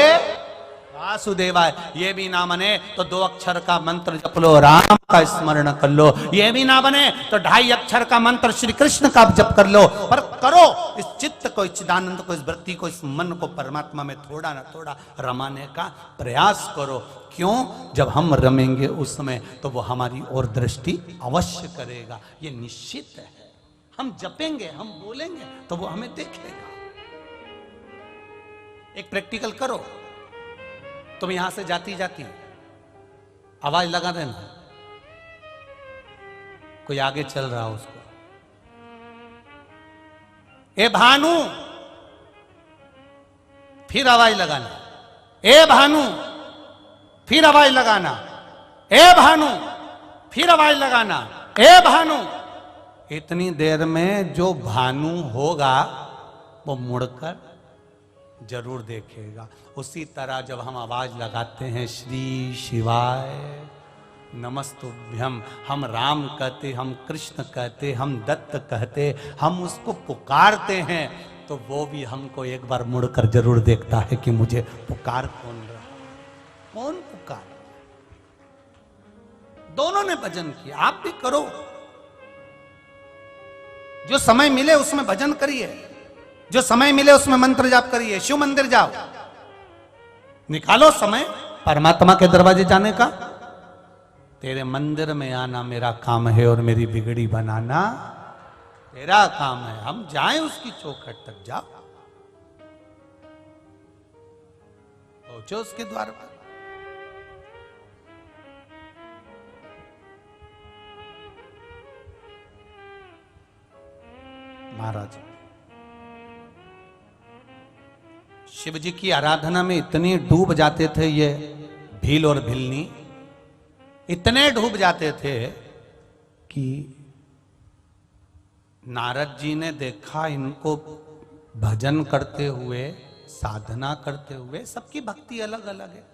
वासुदेवाय, ये भी ना बने तो 2 अक्षर का मंत्र जप लो राम का स्मरण कर लो, ये भी ना बने तो 2.5 अक्षर का मंत्र श्री कृष्ण का जप कर लो। पर करो इस चित्त को, इस चिदानंद को, इस वृत्ति को, इस मन को परमात्मा में थोड़ा ना थोड़ा रमाने का प्रयास करो। क्यों? जब हम रमेंगे उस समय तो वो हमारी ओर दृष्टि अवश्य करेगा, ये निश्चित है। हम जपेंगे, हम बोलेंगे तो वो हमें देखेगा। एक प्रैक्टिकल करो, तुम यहां से जाती जाती आवाज लगा देना, कोई आगे चल रहा हो उसको, ए भानु, फिर आवाज लगाना, ए भानु, फिर आवाज लगाना, ए भानु, फिर आवाज लगाना, ए भानु। इतनी देर में जो भानु होगा वो मुड़कर जरूर देखेगा। उसी तरह जब हम आवाज लगाते हैं श्री शिवाय नमस्तुभ्यम, हम राम कहते, हम कृष्ण कहते, हम दत्त कहते, हम उसको पुकारते हैं तो वो भी हमको एक बार मुड़कर जरूर देखता है कि मुझे पुकार कौन रहा, कौन पुकार। दोनों ने भजन किया, आप भी करो, जो समय मिले उसमें भजन करिए, जो समय मिले उसमें मंत्र जाप करिए, शिव मंदिर जाओ, निकालो समय परमात्मा के दरवाजे जाने का। तेरे मंदिर में आना मेरा काम है और मेरी बिगड़ी बनाना तेरा काम है। हम जाएं उसकी चौखट तक, जाओ, पहुंचो उसके द्वार पर। महाराज शिव जी की आराधना में इतने डूब जाते थे ये भील और भिलनी, इतने डूब जाते थे कि नारद जी ने देखा इनको भजन करते हुए, साधना करते हुए। सबकी भक्ति अलग अलग है।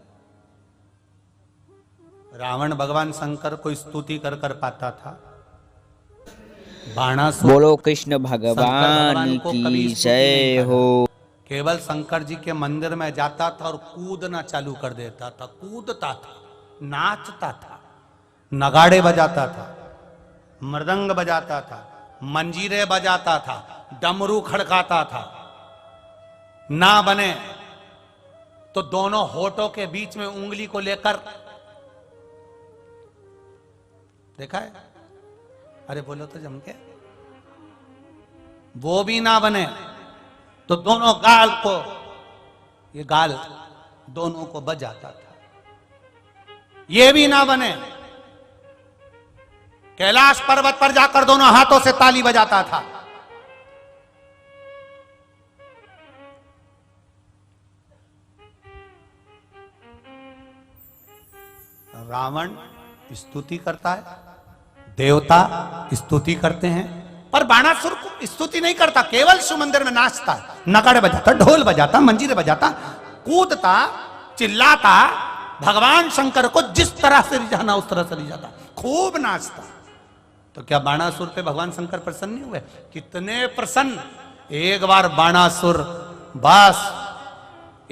रावण भगवान शंकर को स्तुति कर कर पाता था, बाणासुर बोलो कृष्ण भगवान की जय हो। केवल शंकर जी के मंदिर में जाता था और कूदना चालू कर देता था, कूदता था, नाचता था, नगाड़े बजाता था, मृदंग बजाता था, मंजीरे बजाता था, डमरू खड़काता था। ना बने तो दोनों होठों के बीच में उंगली को लेकर, देखा है? अरे बोलो तो जम के। वो भी ना बने तो दोनों गाल को, ये गाल दोनों को बजाता था। ये भी ना बने कैलाश पर्वत पर जाकर दोनों हाथों से ताली बजाता था। रावण स्तुति करता है, देवता स्तुति करते हैं, पर बाणासुर को स्तुति नहीं करता, केवल शिव मंदिर में नाचता, नगाड़े बजाता, ढोल बजाता, मंजीरे बजाता, कूदता, चिल्लाता, भगवान शंकर को जिस तरह से रिझाना उस तरह से रिझाता, खूब नाचता। तो क्या बाणासुर पे भगवान शंकर प्रसन्न नहीं हुए? कितने प्रसन्न। एक बार बाणासुर बस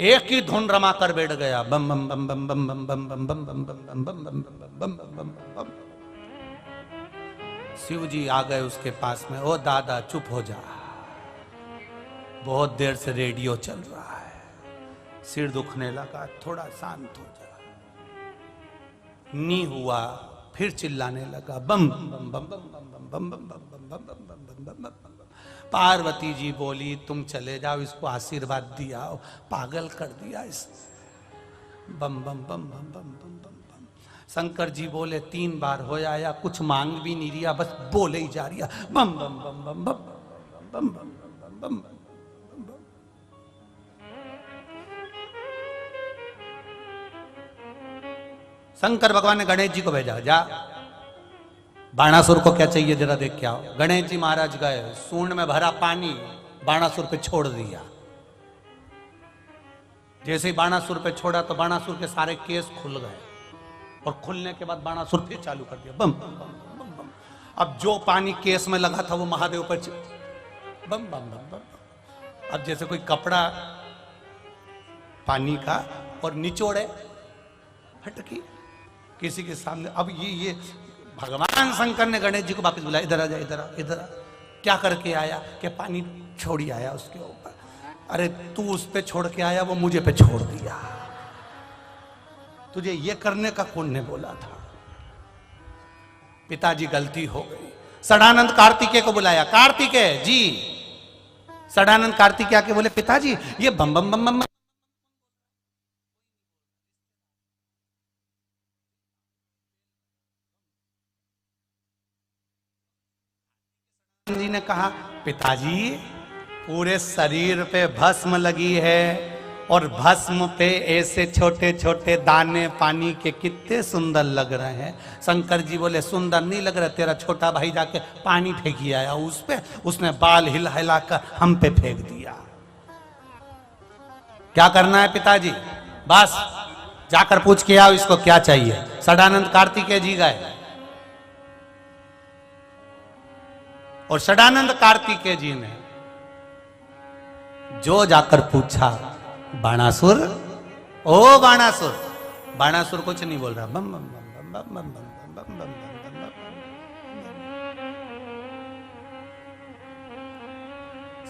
एक ही धुन रमा कर बैठ गया, बम बम बम बम बम बम बम बम बम बम बम बम बम बम बम बम। शिव जी आ गए उसके पास में, ओ दादा चुप हो जा, बहुत देर से रेडियो चल रहा है, सिर दुखने लगा, थोड़ा शांत हो जा। नी हुआ, फिर चिल्लाने लगा, बम बम बम बम बम बम बम बम बम बम बम बम बम। पार्वती जी बोली तुम चले जाओ, इसको आशीर्वाद दिया, पागल कर दिया इस बम बम बम बम बम बम बम बम। शंकर जी बोले 3 बार हो आया, कुछ मांग भी नहीं रिया, बस बोले ही जा रिया, बम बम बम बम बम बम बम बम बम बम। शंकर भगवान ने गणेश जी को भेजा, जा बाणासुर को क्या चाहिए जरा देख के आओ। गणेश जी महाराज गए, सूंड में भरा पानी बाणासुर पे छोड़ दिया। जैसे ही बाणासुर पे छोड़ा तो बाणासुर के सारे केस खुल गए, और खुलने के बाद बाणासुर फिर चालू कर दिया, बम बम बम बम। अब जो पानी केस में लगा था वो महादेव पर बम बम बम बम। अब जैसे कोई कपड़ा पानी का और निचोड़े फटकी किसी के सामने। अब ये भगवान शंकर ने गणेश जी को वापस बुलाया, इधर आ जा, इधर आ, इधर आ। क्या करके आया कि पानी छोड़ी आया उसके ऊपर। अरे तू उस पे छोड़ के आया, वो मुझे पे छोड़ दिया। तुझे ये करने का कौन ने बोला था? पिताजी गलती हो गई। सदानंद कार्तिकेय को बुलाया, कार्तिकेय जी। सदानंद कार्तिकेय आके बोले, पिताजी ये बम बम बम बम। जी ने कहा, पिताजी पूरे शरीर पे भस्म लगी है, और भस्म पे ऐसे छोटे छोटे दाने पानी के कितने सुंदर लग रहे हैं। शंकर जी बोले, सुंदर नहीं लग रहा, तेरा छोटा भाई जाके पानी फेंकी आया उस पे, उसने बाल हिला हिला कर हम पे फेंक दिया। क्या करना है पिताजी? बस जाकर पूछ के आओ इसको क्या चाहिए। सदानंद कार्तिकेय जी गए, और सदानंद कार्तिकेय जी ने जो जाकर पूछा, बाणासुर, ओ बाणासुर। बाणासुर कुछ नहीं बोल रहा, बम बम बम बम बम बम बम बम बम।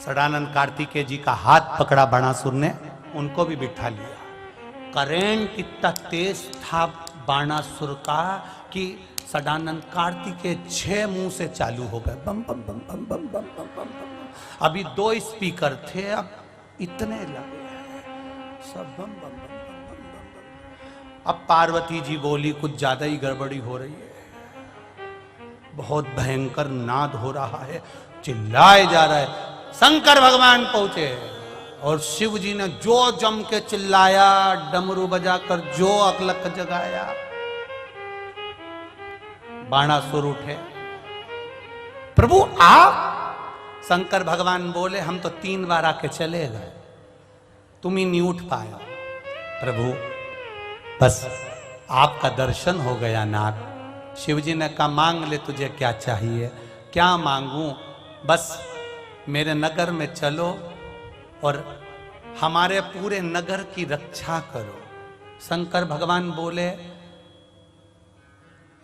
सदानंद कार्तिकेय जी का हाथ पकड़ा बाणासुर ने, उनको भी बिठा लिया। करेंट इतना तेज था बाणासुर का कि सदानंद कार्तिकेय 6 मुंह से चालू हो गए, बम बम बम बम बम बम बम बम। अभी 2 स्पीकर थे, अब इतने लगे सब बम बम बम बम बम बम। अब पार्वती जी बोली, कुछ ज्यादा ही गड़बड़ी हो रही है, बहुत भयंकर नाद हो रहा है, चिल्लाए जा रहा है। शंकर भगवान पहुंचे, और शिव जी ने जो जम के चिल्लाया, डमरू बजाकर जो अकलक जगाया। बाणासुर उठे, प्रभु आप। शंकर भगवान बोले, हम तो 3 बार आके चले गए, तुम ही नहीं उठ पाया। प्रभु बस आपका दर्शन हो गया नाथ। शिव जी ने कहा, मांग ले, तुझे क्या चाहिए? क्या मांगूं? बस मेरे नगर में चलो और हमारे पूरे नगर की रक्षा करो। शंकर भगवान बोले,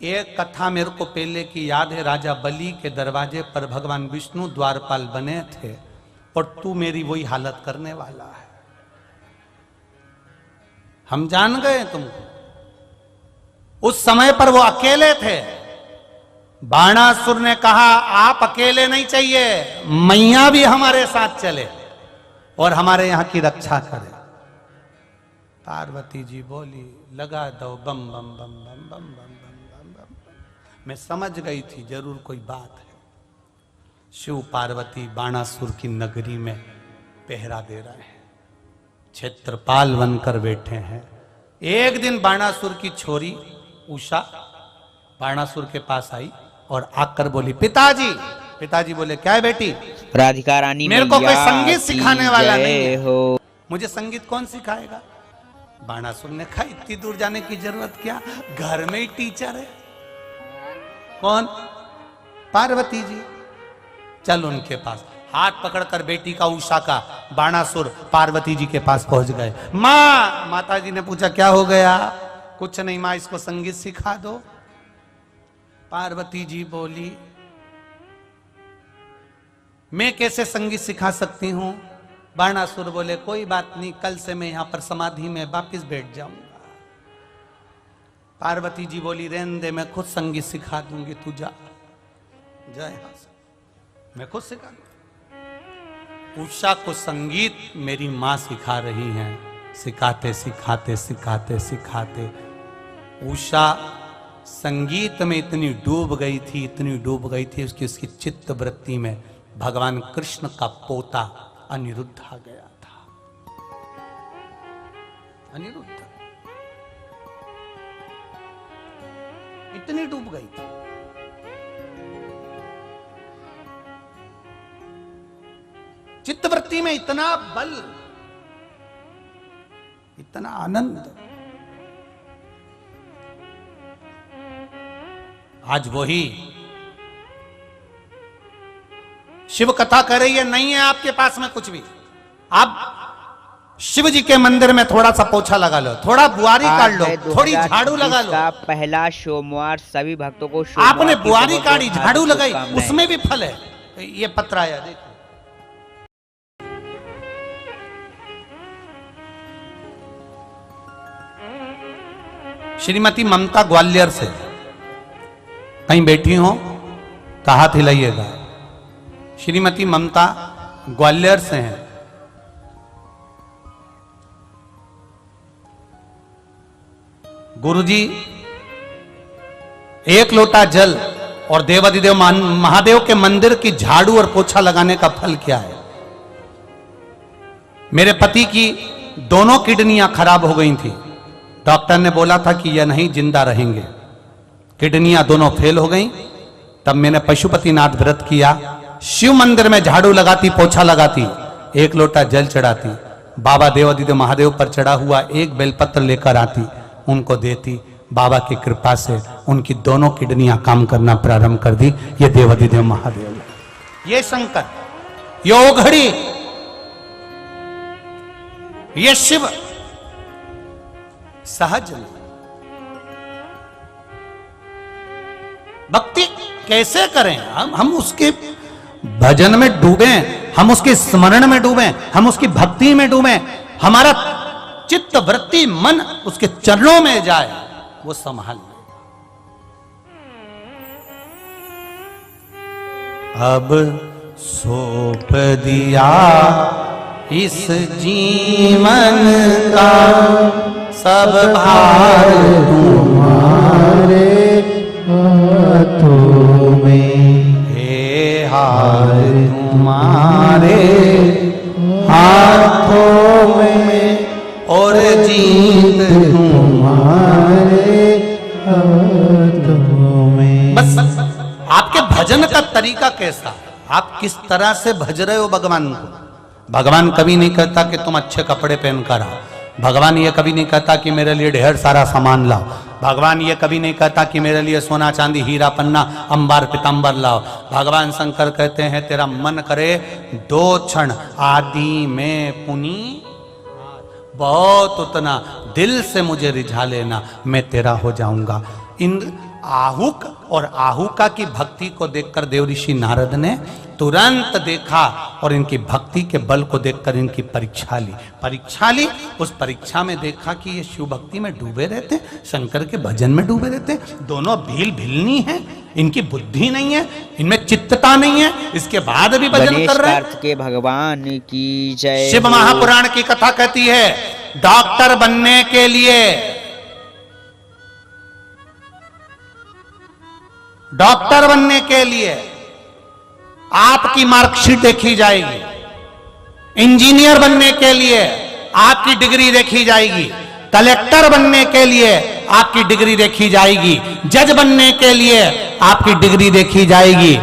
एक कथा मेरे को पहले की याद है, राजा बलि के दरवाजे पर भगवान विष्णु द्वारपाल बने थे, और तू मेरी वही हालत करने वाला है। हम जान गए तुमको। उस समय पर वो अकेले थे। बाणासुर ने कहा, आप अकेले नहीं चाहिए, मैया भी हमारे साथ चले और हमारे यहां की रक्षा करे। पार्वती जी बोली, लगा दो बम बम बम बम बम बम बम बम। मैं समझ गई थी जरूर कोई बात है। शिव पार्वती बाणासुर की नगरी में पहरा दे रहे हैं, क्षेत्रपाल बनकर बैठे हैं। एक दिन बाणासुर की छोरी उषा बाणासुर के पास आई और आकर बोली, पिताजी। पिताजी बोले, क्या है बेटी? राधिका रानी मेरे को कोई संगीत की सिखाने वाला नहीं है। हो। मुझे संगीत कौन सिखाएगा? बाणासुर ने कहा, इतनी दूर जाने की जरूरत क्या, घर में ही टीचर है। कौन? पार्वती जी। चल उनके पास। हाथ पकड़कर बेटी का उषा का बाणासुर पार्वती जी के पास पहुंच गए। माँ, माता जी ने पूछा, क्या हो गया? कुछ नहीं माँ, इसको संगीत सिखा दो। पार्वती जी बोली, मैं कैसे संगीत सिखा सकती हूं? बाणासुर बोले, कोई बात नहीं, कल से मैं यहां पर समाधि में वापिस बैठ जाऊंगा। पार्वती जी बोली, रहने दे, मैं खुद संगीत सिखा दूंगी, तू जा जा यहां से, मैं खुद सिखा दूंगी। उषा को संगीत मेरी मां सिखा रही हैं। सिखाते सिखाते सिखाते सिखाते उषा संगीत में इतनी डूब गई थी, इतनी डूब गई थी, उसकी चित्त वृत्ति में भगवान कृष्ण का पोता अनिरुद्ध आ गया था। अनिरुद्ध इतनी डूब गई थी। चित्तवृत्ति में इतना बल, इतना आनंद। आज वही शिव कथा कर रही है, नहीं है आपके पास में कुछ भी। आप शिव जी के मंदिर में थोड़ा सा पोछा लगा लो, थोड़ा बुआरी काट लो, थोड़ी झाड़ू लगा लो। का पहला सोमवार सभी भक्तों को आपने बुआरी काटी, झाड़ू लगाई, उसमें भी फल है। ये पत्र आया देखो, श्रीमती ममता ग्वालियर से, कहीं बैठी हो तो हाथ हिलाइएगा। श्रीमती ममता ग्वालियर से हैं। गुरुजी, एक लोटा जल और देवाधिदेव महादेव के मंदिर की झाड़ू और पोछा लगाने का फल क्या है? मेरे पति की दोनों किडनियां खराब हो गई थी। डॉक्टर ने बोला था कि यह नहीं जिंदा रहेंगे। किडनियां दोनों फेल हो गई। तब मैंने पशुपतिनाथ व्रत किया, शिव मंदिर में झाड़ू लगाती, पोछा लगाती, एक लोटा जल चढ़ाती, बाबा देवाधिदेव महादेव पर चढ़ा हुआ एक बेलपत्र लेकर आती, उनको देती। बाबा की कृपा से उनकी दोनों किडनियां काम करना प्रारंभ कर दी। ये देवाधिदेव महादेव, ये शंकर, ये ओघड़ी, ये शिव। सहज भक्ति कैसे करें? हम उसके भजन में डूबे, हम उसके स्मरण में डूबे, हम उसकी भक्ति में डूबे, हमारा चित्त वृत्ति मन उसके चरणों में जाए, वो संभाल ले। अब सौंप दिया इस जीवन का सब भार तुम्हारे हाथों में, हे हार तुम्हारे हाथों में, और जीत तुम्हारे हाथों में। बस आपके भजन का तरीका कैसा, आप किस तरह से भज रहे हो भगवान को। भगवान कभी नहीं कहता कि तुम अच्छे कपड़े पहन कर आओ। भगवान ये कभी नहीं कहता कि मेरे लिए ढेर सारा सामान लाओ। भगवान ये कभी नहीं कहता कि मेरे लिए सोना चांदी हीरा पन्ना अंबार पीताम्बर लाओ। भगवान शंकर कहते हैं तेरा मन करे दो क्षण आदि में पुनी, बहुत उतना दिल से मुझे रिझा लेना, मैं तेरा हो जाऊंगा। इन आहुक और आहुका की भक्ति को देखकर देवऋषि नारद ने तुरंत देखा और इनकी भक्ति के बल को देखकर इनकी परीक्षा ली। उस परीक्षा में देखा कि ये शिव भक्ति में डूबे रहते, शंकर के भजन में डूबे रहते, दोनों भिलनी है, इनकी बुद्धि नहीं है, इनमें चित्तता नहीं है, इसके बाद भी भजन कर रहे हैं। के भगवान की जय। शिव महापुराण की कथा कहती है, डॉक्टर बनने के लिए, डॉक्टर बनने के लिए आपकी मार्कशीट देखी जाएगी, इंजीनियर बनने के लिए आपकी डिग्री देखी जाएगी, कलेक्टर बनने के लिए आपकी डिग्री देखी जाएगी, जज बनने के लिए आपकी डिग्री देखी जाएगी,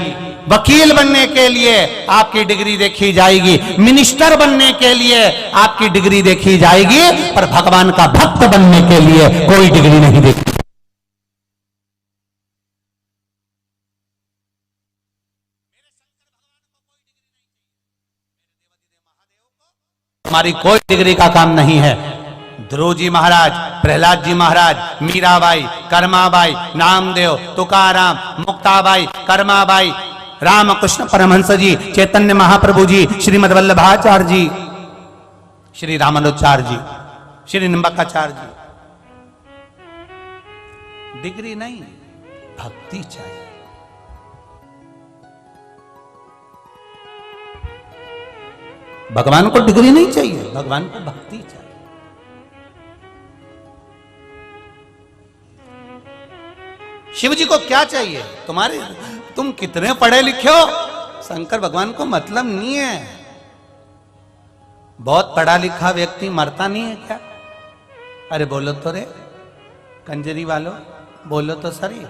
वकील बनने के लिए आपकी डिग्री देखी जाएगी, मिनिस्टर बनने के लिए आपकी डिग्री देखी जाएगी, पर भगवान का भक्त बनने के लिए कोई डिग्री नहीं देखी। हमारी कोई डिग्री का काम नहीं है। ध्रुव जी महाराज, प्रहलाद जी महाराज, मीराबाई, कर्माबाई, नामदेव, तुकाराम, मुक्ताबाई, कर्माबाई, रामकृष्ण परमहंस जी, चैतन्य महाप्रभु जी, श्रीमद वल्लभाचार्य जी, श्री रामानुजाचार्य जी, श्री निम्बकाचार्य जी, डिग्री नहीं, भक्ति चाहिए। भगवान को डिग्री नहीं चाहिए, भगवान को भक्ति चाहिए। शिव जी को क्या चाहिए? तुम कितने पढ़े लिखे हो, शंकर भगवान को मतलब नहीं है। बहुत पढ़ा लिखा व्यक्ति मरता नहीं है क्या? अरे बोलो तो रे कंजरी वालों, बोलो तो सरी,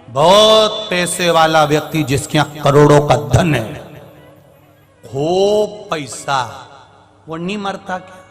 बहुत पैसे वाला व्यक्ति जिसके यहां करोड़ों का धन है, खूब पैसा, वो नहीं मरता क्या?